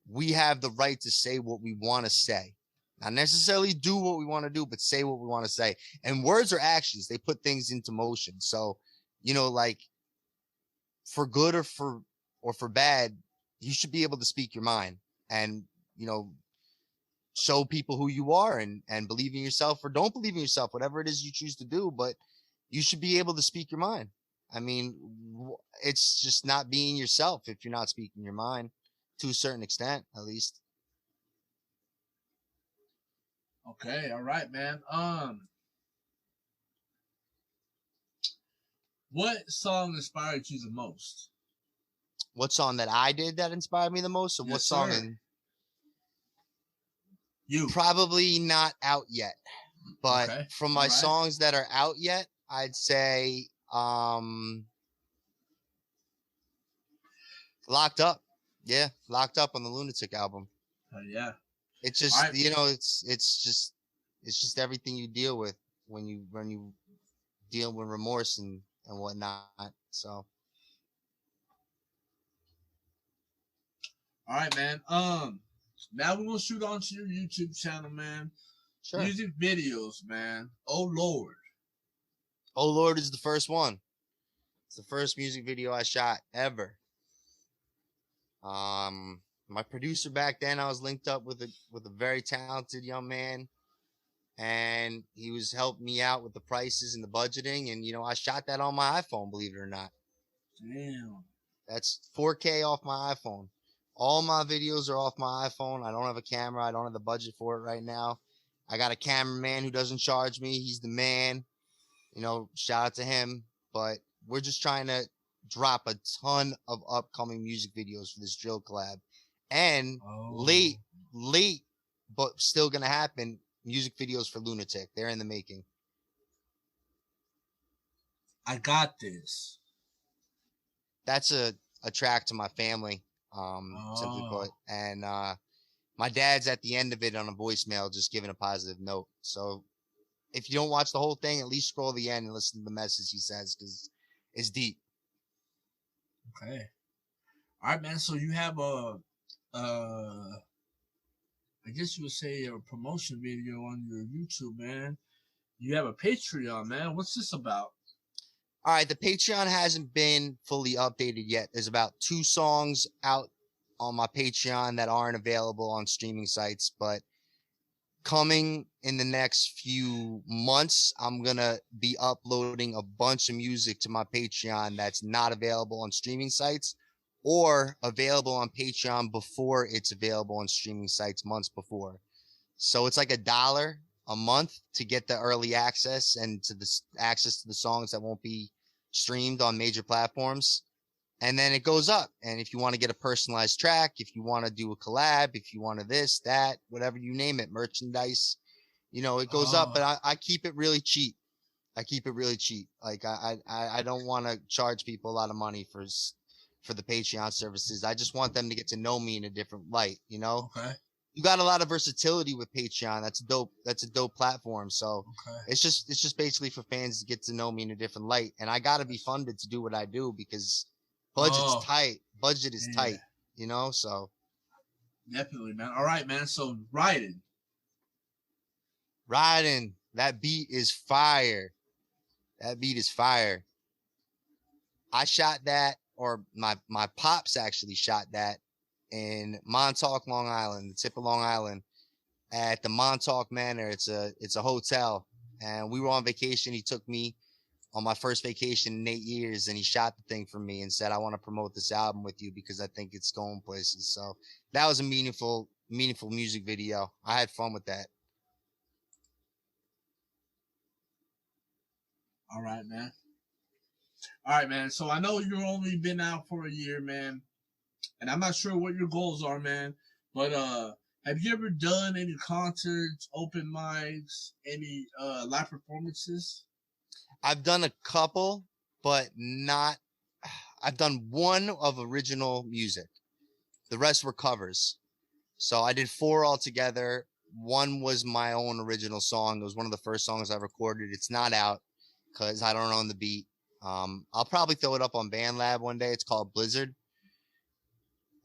we have the right to say what we want to say. Not necessarily do what we want to do, but say what we want to say. And words are actions. They put things into motion. So, you know, like for good or for bad, you should be able to speak your mind and, you know, show people who you are and believe in yourself or don't believe in yourself, whatever it is you choose to do. But you should be able to speak your mind. I mean, it's just not being yourself if you're not speaking your mind to a certain extent, at least. Okay, all right, man. What song inspired you the most? What song that I did that inspired me the most? Or Yes, what song? sir. You Probably not out yet. But okay. from my songs that are out yet, I'd say Locked Up. Yeah, Locked Up on the Lunatic album. Yeah. It's just you know, it's just everything you deal with when you deal with remorse and whatnot. So all right, man. Now we're gonna shoot on to your YouTube channel, man. Sure. Music videos, man. Oh Lord. Oh Lord is the first one. It's the first music video I shot ever. My producer back then, I was linked up with a very talented young man, and he was helping me out with the prices and the budgeting, and you know, I shot that on my iPhone, believe it or not. Damn. That's 4K off my iPhone. All my videos are off my iPhone. I don't have a camera. I don't have the budget for it right now. I got a cameraman who doesn't charge me. He's the man. You know, shout out to him. But we're just trying to drop a ton of upcoming music videos for this drill collab. And late, but still going to happen, music videos for Lunatic. They're in the making. I got this. That's a track to my family, simply put. And my dad's at the end of it on a voicemail, just giving a positive note. So if you don't watch the whole thing, at least scroll the end and listen to the message he says, because it's deep. Okay. All right, man. So you have I guess you would say a promotion video on your YouTube, man. You have a Patreon, man. What's this about? All right, the Patreon hasn't been fully updated yet. There's about 2 songs out on my Patreon that aren't available on streaming sites, but coming in the next few months, I'm going to be uploading a bunch of music to my Patreon that's not available on streaming sites or available on Patreon before it's available on streaming sites months before. So it's like $1 a month to get the early access and to the access to the songs that won't be streamed on major platforms. And then it goes up. And if you want to get a personalized track, if you want to do a collab, if you want to this, that, whatever you name it, merchandise, you know, it goes up. But I keep it really cheap. I keep it really cheap. Like I don't want to charge people a lot of money for the Patreon services. I just want them to get to know me in a different light, you know? Okay. You got a lot of versatility with Patreon. That's dope. That's a dope platform. So it's just basically for fans to get to know me in a different light. And I got to be funded to do what I do because budget's tight. Budget is tight, you know? So definitely, man. All right, man. So riding. That beat is fire. That beat is fire. I shot that, or my pops actually shot that in Montauk, Long Island, the tip of Long Island, at the Montauk Manor. It's a hotel, and we were on vacation. He took me on my first vacation in 8 years, and he shot the thing for me and said, I want to promote this album with you because I think it's going places. So that was a meaningful music video. I had fun with that. All right, man. All right, man. So I know you've only been out for a year, man, and I'm not sure what your goals are, man. But have you ever done any concerts, open mics, any live performances? I've done a couple, but not. I've done one of original music. The rest were covers. So I did 4 altogether. One was my own original song. It was one of the first songs I recorded. It's not out because I don't own the beat. I'll probably throw it up on BandLab one day. It's called Blizzard.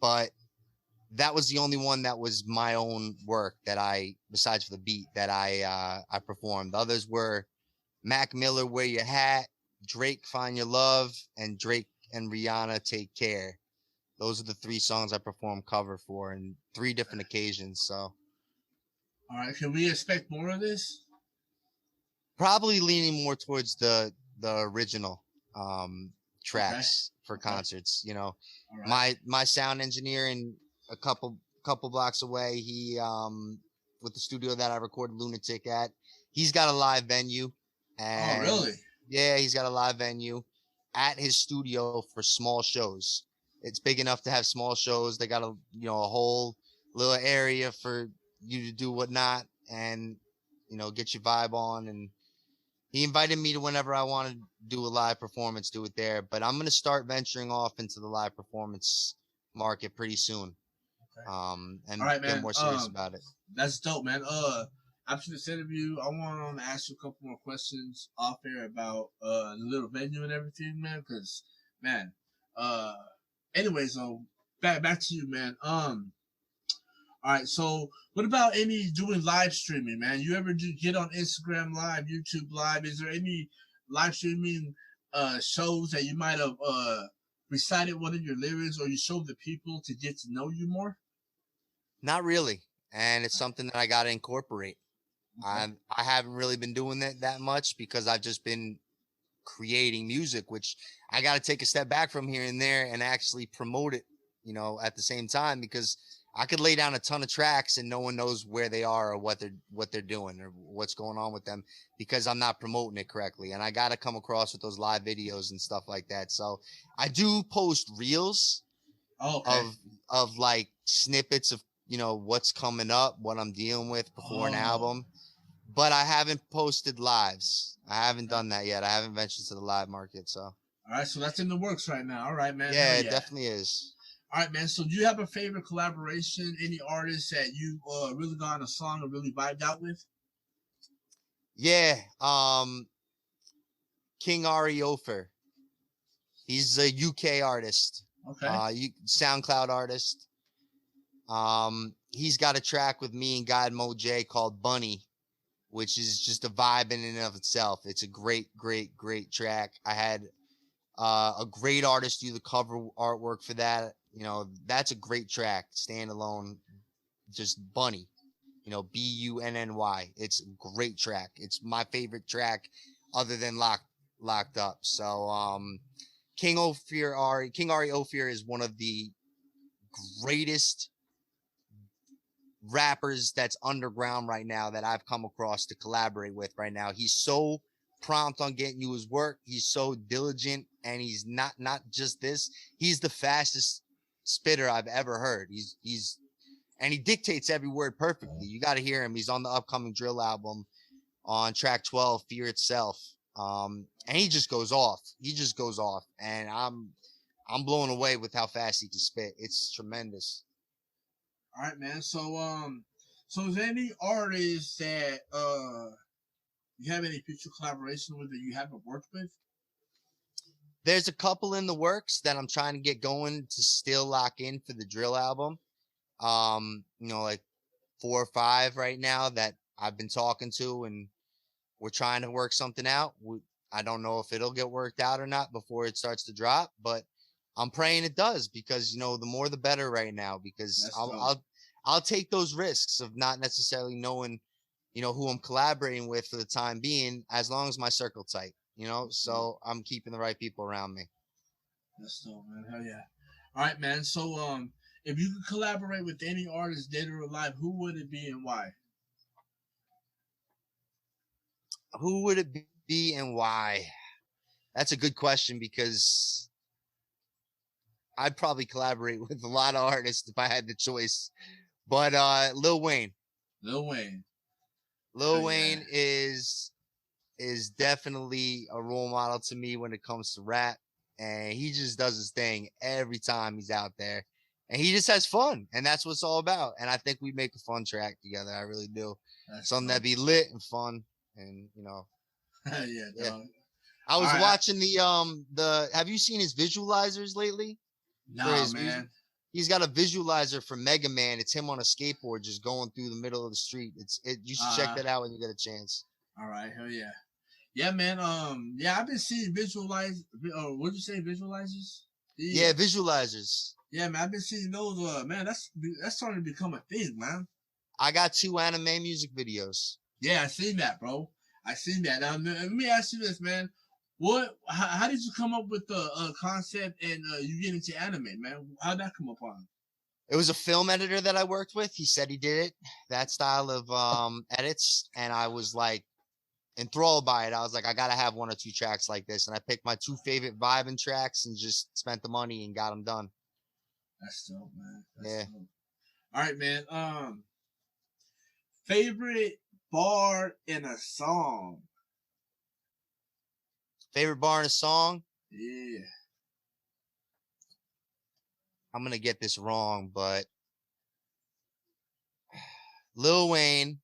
But that was the only one that was my own work that I, besides for the beat, that I performed. The others were Mac Miller, Wear Your Hat, Drake, Find Your Love, and Drake and Rihanna, Take Care. Those are the 3 songs I performed cover for in 3 different occasions. So, all right, can we expect more of this? probably leaning more towards the original tracks for concerts. You know, right. my sound engineer in a couple blocks away, he with the studio that I recorded Lunatic at, he's got a live venue. And really? Yeah, he's got a live venue at his studio for small shows. It's big enough to have small shows. They got a whole little area for you to do whatnot and get your vibe on. And he invited me to whenever I want to do a live performance, do it there. But I'm gonna start venturing off into the live performance market pretty soon. Okay. And all right, get man. more serious about it. That's dope, man. After this interview, I want to ask you a couple more questions off air about the little venue and everything, man. Because, man, anyways, back to you, man. All right. So, what about any doing live streaming, man? You ever get on Instagram Live, YouTube Live? Is there any live streaming shows that you might have recited one of your lyrics, or you showed the people to get to know you more? Not really, and it's something that I got to incorporate. Okay. I haven't really been doing that much because I've just been creating music, which I got to take a step back from here and there and actually promote it, at the same time, because I could lay down a ton of tracks and no one knows where they are or what they're doing or what's going on with them because I'm not promoting it correctly. And I got to come across with those live videos and stuff like that. So I do post reels of like snippets of, what's coming up, what I'm dealing with before an album. But I haven't posted lives. I haven't done that yet. I haven't ventured to the live market. So. All right, so that's in the works right now. All right, man. Yeah, it definitely is. All right, man. So do you have a favorite collaboration? Any artists that you really got on a song and really vibed out with? Yeah. King Ari Ofer. He's a UK artist. Okay. SoundCloud artist. He's got a track with me and God Mo J called Bunny, which is just a vibe in and of itself. It's a great track. I had a great artist do the cover artwork for that. That's a great track, standalone, just Bunny, Bunny. It's a great track. It's my favorite track other than Locked Up. So King Ari Ophir is one of the greatest rappers that's underground right now that I've come across to collaborate with right now. He's so prompt on getting you his work. He's so diligent, and he's not just this. He's the fastest spitter I've ever heard. And he dictates every word perfectly. You got to hear him. He's on the upcoming Drill album on track 12, Fear Itself. And he just goes off. And I'm blown away with how fast he can spit. It's tremendous. All right, man. So is there any artists that you have any future collaboration with that you haven't worked with? There's a couple in the works that I'm trying to get going to still lock in for the Drill album. Like 4 or 5 right now that I've been talking to, and we're trying to work something out. I don't know if it'll get worked out or not before it starts to drop, but I'm praying it does, because the more the better right now, because I'll take those risks of not necessarily knowing who I'm collaborating with for the time being, as long as my circle tight. you know, so I'm keeping the right people around me. That's dope, man. Hell yeah. All right, man. So, if you could collaborate with any artist, dead or alive, who would it be and why? Who would it be and why? That's a good question because I'd probably collaborate with a lot of artists if I had the choice. But Lil Wayne. Lil Wayne. Lil Wayne is definitely a role model to me when it comes to rap. And he just does his thing every time he's out there. And he just has fun. And that's what it's all about. And I think we make a fun track together. I really do. That's Something dope. that'd be lit and fun. And, you know. Yeah, dog. I was watching the have you seen his visualizers lately? No, man. He's got a visualizer for Mega Man. It's him on a skateboard just going through the middle of the street. You should check that out when you get a chance. All right, hell yeah. Yeah, man. Yeah, I've been seeing what'd you say, visualizers? Yeah, visualizers. Yeah, man, I've been seeing those. Man, that's starting to become a thing, man. I got 2 anime music videos. Yeah, I seen that, bro. I seen that. Now, let me ask you this, man. How did you come up with the concept and you get into anime, man? How'd that come upon? It was a film editor that I worked with. He said he did it, that style of edits, and I was like enthralled by it. I was like, I gotta have 1 or 2 tracks like this, and I picked my 2 favorite vibing tracks and just spent the money and got them done. That's dope, man. That's dope. All right, man. Favorite bar in a song. Favorite bar in a song? Yeah. I'm gonna get this wrong, but Lil Wayne,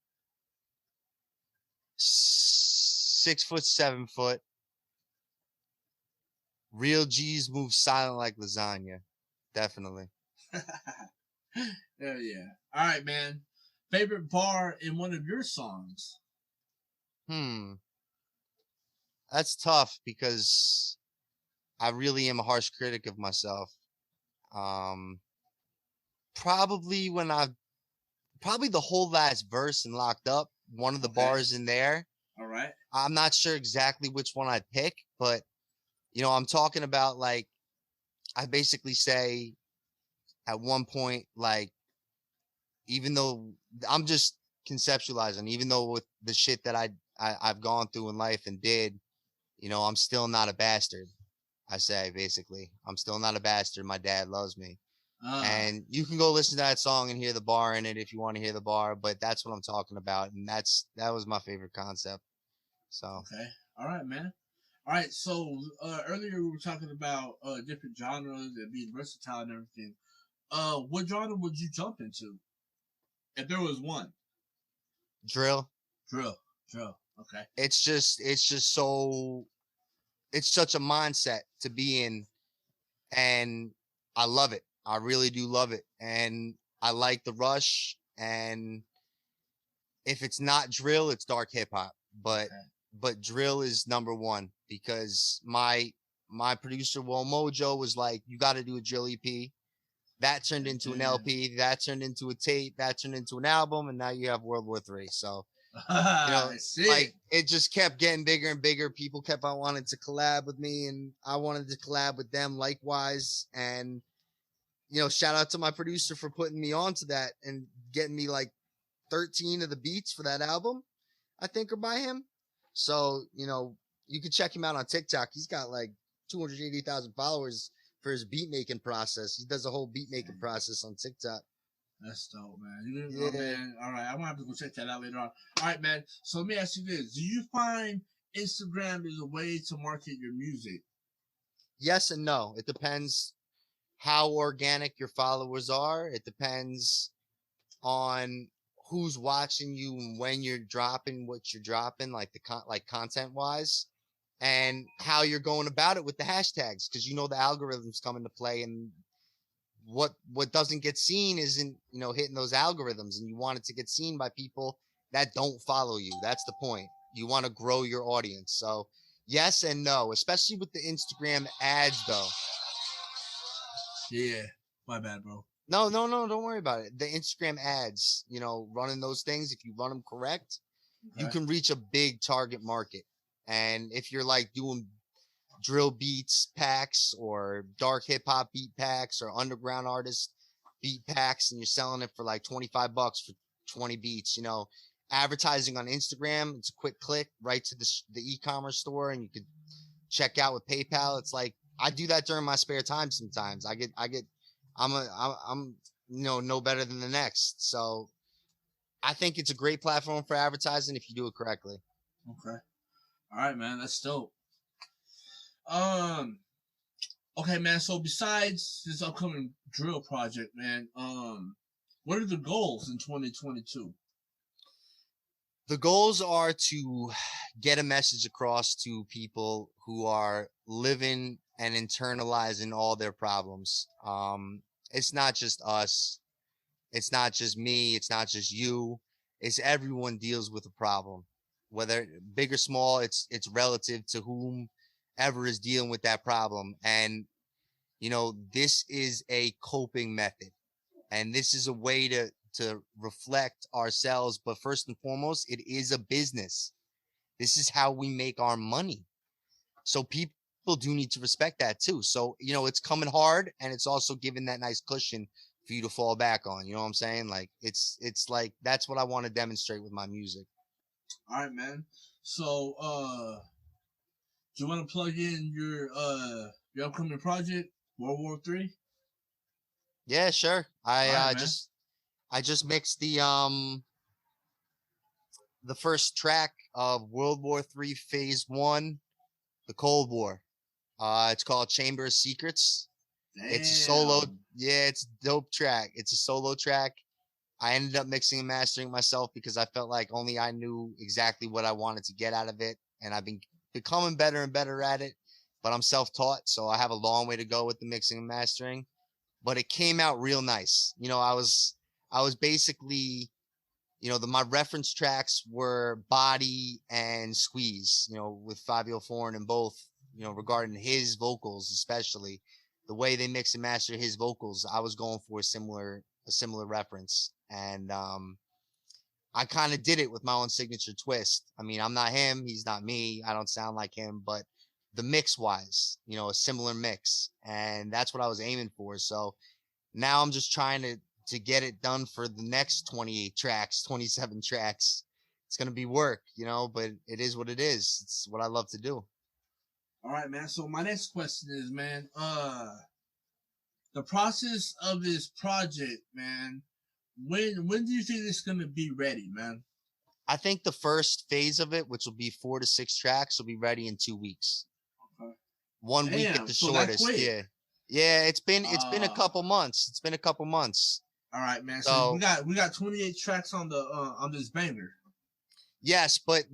6 foot, 7 foot. Real G's move silent like lasagna. Definitely. Hell yeah. All right, man. Favorite bar in one of your songs? That's tough because I really am a harsh critic of myself. Probably the whole last verse in Locked Up, one of the bars in there. All right. I'm not sure exactly which one I'd pick, but you know, I'm talking about like, I basically say at one point, like, even though I'm just conceptualizing, even though with the shit that I've gone through in life and did, you know, I'm still not a bastard. I say, basically, I'm still not a bastard. My dad loves me. And you can go listen to that song and hear the bar in it if you want to hear the bar, but that's what I'm talking about. And that was my favorite concept. So. Okay. All right, man. All right. So, earlier we were talking about, different genres and being versatile and everything. What genre would you jump into? If there was one. Drill. Okay. It's such a mindset to be in, and I love it. I really do love it. And I like the rush. And if it's not drill, it's dark hip hop. But drill is number one because my producer, Will Mojo, was like, you got to do a drill EP. That turned into an LP. That turned into a tape. That turned into an album. And now you have World War III. So, you know, like it just kept getting bigger and bigger. People kept on wanting to collab with me, and I wanted to collab with them likewise. And, you know, shout out to my producer for putting me onto that and getting me like 13 of the beats for that album, I think, are by him. So, you know, you can check him out on TikTok. He's got like 280,000 followers for his beat making process. He does a whole beat making process on TikTok. That's dope, man. Oh, man. All right, I'm gonna have to go check that out later on. All right, man. So let me ask you this: do you find Instagram is a way to market your music? Yes and no. It depends how organic your followers are. It depends on who's watching you and when you're dropping what you're dropping, like content wise, and how you're going about it with the hashtags, because you know the algorithms come into play, and what doesn't get seen isn't, you know, hitting those algorithms, and you want it to get seen by people that don't follow you. That's the point. You want to grow your audience. So yes and no, especially with the Instagram ads though. Yeah, my bad, bro. No, don't worry about it. The Instagram ads, you know, running those things, if you run them correct, you can reach a big target market. And if you're like doing drill beats packs or dark hip hop beat packs or underground artist beat packs, and you're selling it for like $25 for 20 beats, you know, advertising on Instagram, it's a quick click right to the e-commerce store, and you could check out with PayPal. It's like, I do that during my spare time sometimes. I'm you know, no better than the next. So I think it's a great platform for advertising if you do it correctly. Okay. All right, man. That's dope. Okay, man. So besides this upcoming drill project, man, what are the goals in 2022? The goals are to get a message across to people who are living and internalizing all their problems. It's not just us. It's not just me. It's not just you. It's everyone deals with a problem, whether big or small. It's relative to whomever is dealing with that problem. And, you know, this is a coping method, and this is a way to reflect ourselves. But first and foremost, it is a business. This is how we make our money. So people do need to respect that too. So, you know, it's coming hard, and it's also giving that nice cushion for you to fall back on. You know what I'm saying? Like, it's like, that's what I want to demonstrate with my music. All right, man. So, do you want to plug in your upcoming project, World War III? Yeah, sure. Right, I just mixed the first track of World War III Phase 1, the Cold War. It's called Chamber of Secrets. Damn. It's a solo. Yeah, it's a dope track. It's a solo track. I ended up mixing and mastering myself because I felt like only I knew exactly what I wanted to get out of it. And I've been becoming better and better at it, but I'm self-taught, so I have a long way to go with the mixing and mastering. But it came out real nice. You know, I was basically, you know, my reference tracks were Body and Squeeze, you know, with Fabio Foreign and both, you know, regarding his vocals, especially the way they mix and master his vocals. I was going for a similar reference. And I kind of did it with my own signature twist. I mean, I'm not him, he's not me, I don't sound like him, but the mix wise, you know, a similar mix. And that's what I was aiming for. So now I'm just trying to get it done for the next 28 tracks, 27 tracks. It's going to be work, you know, but it is what it is. It's what I love to do. All right, man. So my next question is, man, the process of this project, man, when do you think it's going to be ready, man? I think the first phase of it, which will be 4 to 6 tracks, will be ready in 2 weeks. Okay. 1 week at the shortest. Yeah. Yeah, it's been a couple months. It's been a couple months. All right, man. So we got 28 tracks on this banger. Yes, but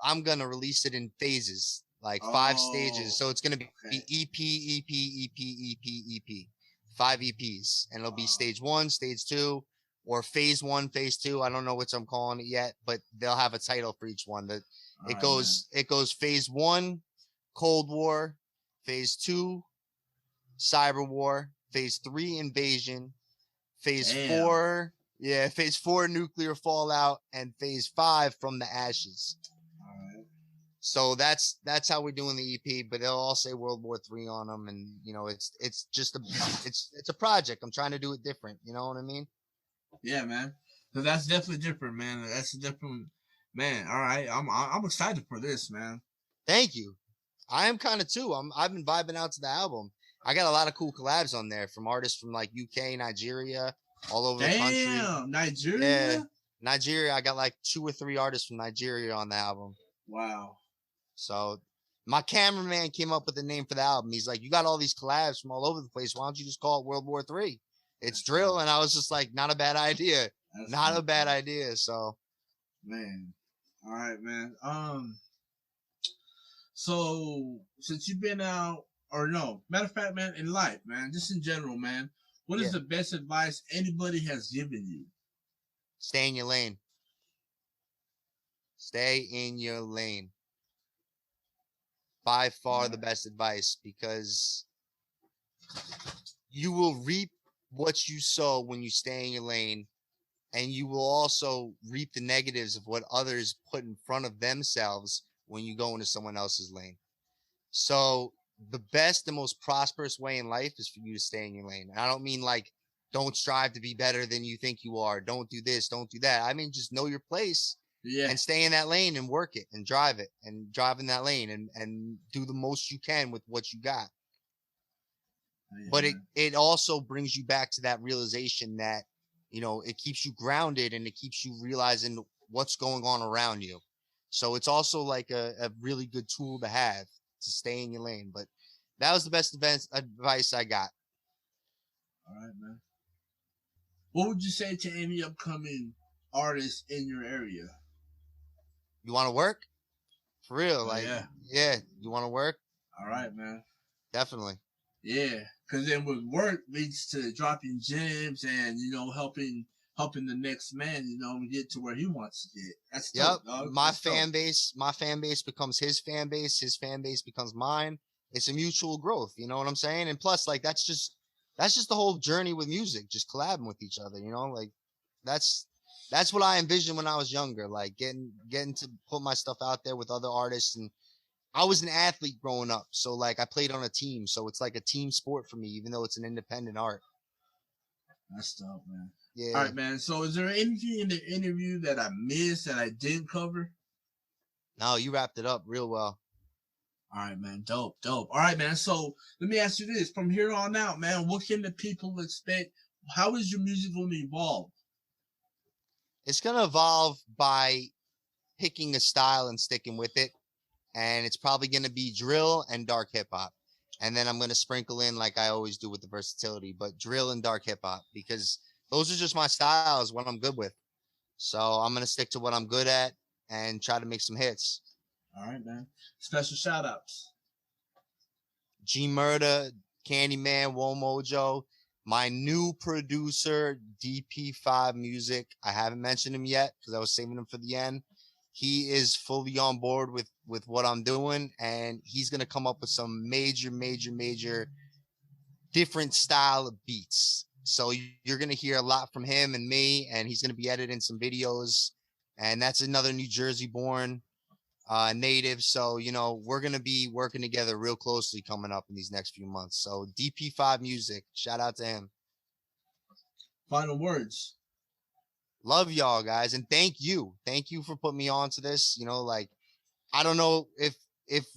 I'm gonna release it in phases, like 5 stages. So it's gonna be EP, EP, EP, EP, EP, 5 EPs, and it'll be stage 1, stage 2, or phase 1, phase 2. I don't know what I'm calling it yet, but they'll have a title for each one. It goes phase 1, Cold War, phase 2, Cyber War, phase 3, Invasion, phase 4, phase 4, Nuclear Fallout, and phase 5, From the Ashes. All right. So that's how we're doing the EP, but they'll all say World War III on them, and you know, it's just it's a project. I'm trying to do it different. You know what I mean? Yeah, man. So that's definitely different, man. That's a different, man. All right, I'm excited for this, man. Thank you. I am kind of too. I've been vibing out to the album. I got a lot of cool collabs on there from artists from like UK, Nigeria, all over the country. Damn, Nigeria? Yeah, Nigeria. I got like 2 or 3 artists from Nigeria on the album. Wow. So my cameraman came up with the name for the album. He's like, you got all these collabs from all over the place. Why don't you just call it World War III? It's drill. And I was just like, not a bad idea. Not a bad idea. So, man. All right, man. So since you've been out, or no, matter of fact, man, in life, man, just in general, man, what is the best advice anybody has given you? Stay in your lane. Stay in your lane. By far the best advice, because you will reap what you sow when you stay in your lane, and you will also reap the negatives of what others put in front of themselves when you go into someone else's lane. So the best and most prosperous way in life is for you to stay in your lane. And I don't mean like, don't strive to be better than you think you are. Don't do this, don't do that. I mean, just know your place and stay in that lane and work it and drive in that lane and do the most you can with what you got. But it also brings you back to that realization that, you know, it keeps you grounded and it keeps you realizing what's going on around you. So it's also like a really good tool to have to stay in your lane. But that was the best advice I got. All right, man. What would you say to any upcoming artists in your area? You want to work? For real. Yeah. You want to work? All right, man. Definitely. Yeah. Because then with work leads to dropping gems and, you know, helping the next man, you know, get to where he wants to get. That's dope, dog. My fan base becomes his fan base becomes mine. It's a mutual growth, you know what I'm saying? And plus, like, that's just the whole journey with music, just collabing with each other, you know, like that's what I envisioned when I was younger, like getting to put my stuff out there with other artists. And I was an athlete growing up, so like I played on a team, so it's like a team sport for me, even though it's an independent art. That's dope, man. Yeah. All right, man. So is there anything in the interview that I missed that I didn't cover? No, you wrapped it up real well. All right, man. Dope. All right, man. So let me ask you this. From here on out, man, what can the people expect? How is your music going to evolve? It's going to evolve by picking a style and sticking with it. And it's probably going to be drill and dark hip hop. And then I'm going to sprinkle in, like I always do with the versatility, but drill and dark hip hop, because those are just my styles, what I'm good with. So I'm going to stick to what I'm good at and try to make some hits. All right, man. Special shout outs. G Murda, Candyman, Womojo, my new producer, DP5 Music. I haven't mentioned him yet because I was saving him for the end. He is fully on board with what I'm doing, and he's going to come up with some major different style of beats. So you're going to hear a lot from him and me, and he's going to be editing some videos. And that's another New Jersey born native. So, you know, we're going to be working together real closely coming up in these next few months. So DP5 Music, shout out to him. Final words. Love y'all, guys. And thank you for putting me on to this. You know, like, I don't know if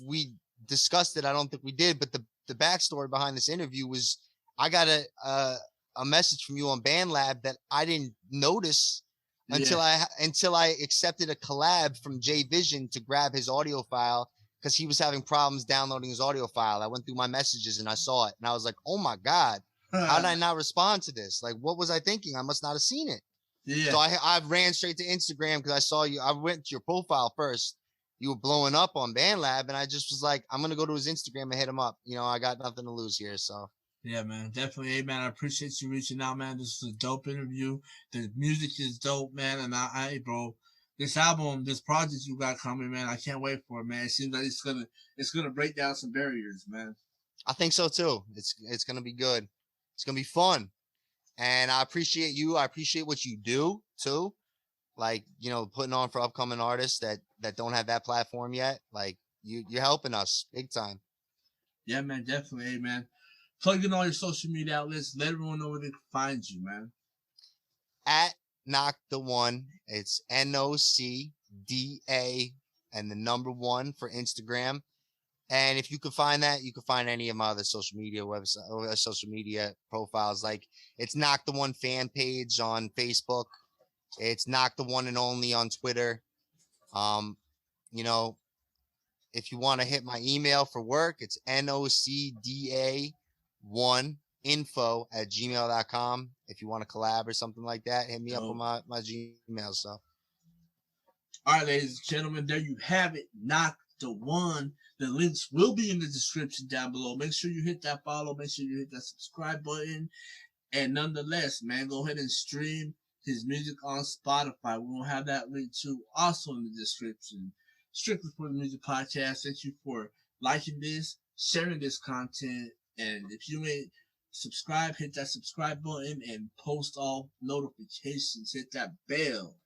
we discussed it. I don't think we did, but the backstory behind this interview was I got a message from you on BandLab that I didn't notice until I accepted a collab from J Vision to grab his audio file because he was having problems downloading his audio file. I went through my messages and I saw it and I was like, oh my God, how did I not respond to this? Like, what was I thinking? I must not have seen it. Yeah. So I ran straight to Instagram because I saw you. I went to your profile first. You were blowing up on BandLab, and I just was like, I'm gonna go to his Instagram and hit him up. You know, I got nothing to lose here. So yeah, man, definitely. Hey, man, I appreciate you reaching out, man. This is a dope interview. The music is dope, man, and bro, this album, this project you got coming, man, I can't wait for it, man. It seems like it's gonna break down some barriers, man. I think so too. It's gonna be good. It's gonna be fun. And I appreciate you. I appreciate what you do too. Like, you know, putting on for upcoming artists that don't have that platform yet. Like, you're helping us big time. Yeah, man, definitely. Hey, man, plug in all your social media outlets. Let everyone know where they can find you, man. At NOCDA1. It's NOCDA and the number 1 for Instagram. And if you can find that, you can find any of my other social media profiles. Like, it's NOCDA1 fan page on Facebook. It's NOCDA1 and only on Twitter. You know, if you want to hit my email for work, it's NOCDA1info@gmail.com. If you want to collab or something like that, hit me up on my Gmail. So, all right, ladies and gentlemen, there you have it. NOCDA1. The links will be in the description down below. Make sure you hit that follow. Make sure you hit that subscribe button. And nonetheless, man, go ahead and stream his music on Spotify. We will have that link too also in the description. Strictly for the Music Podcast. Thank you for liking this, sharing this content. And if you may subscribe, hit that subscribe button and post all notifications. Hit that bell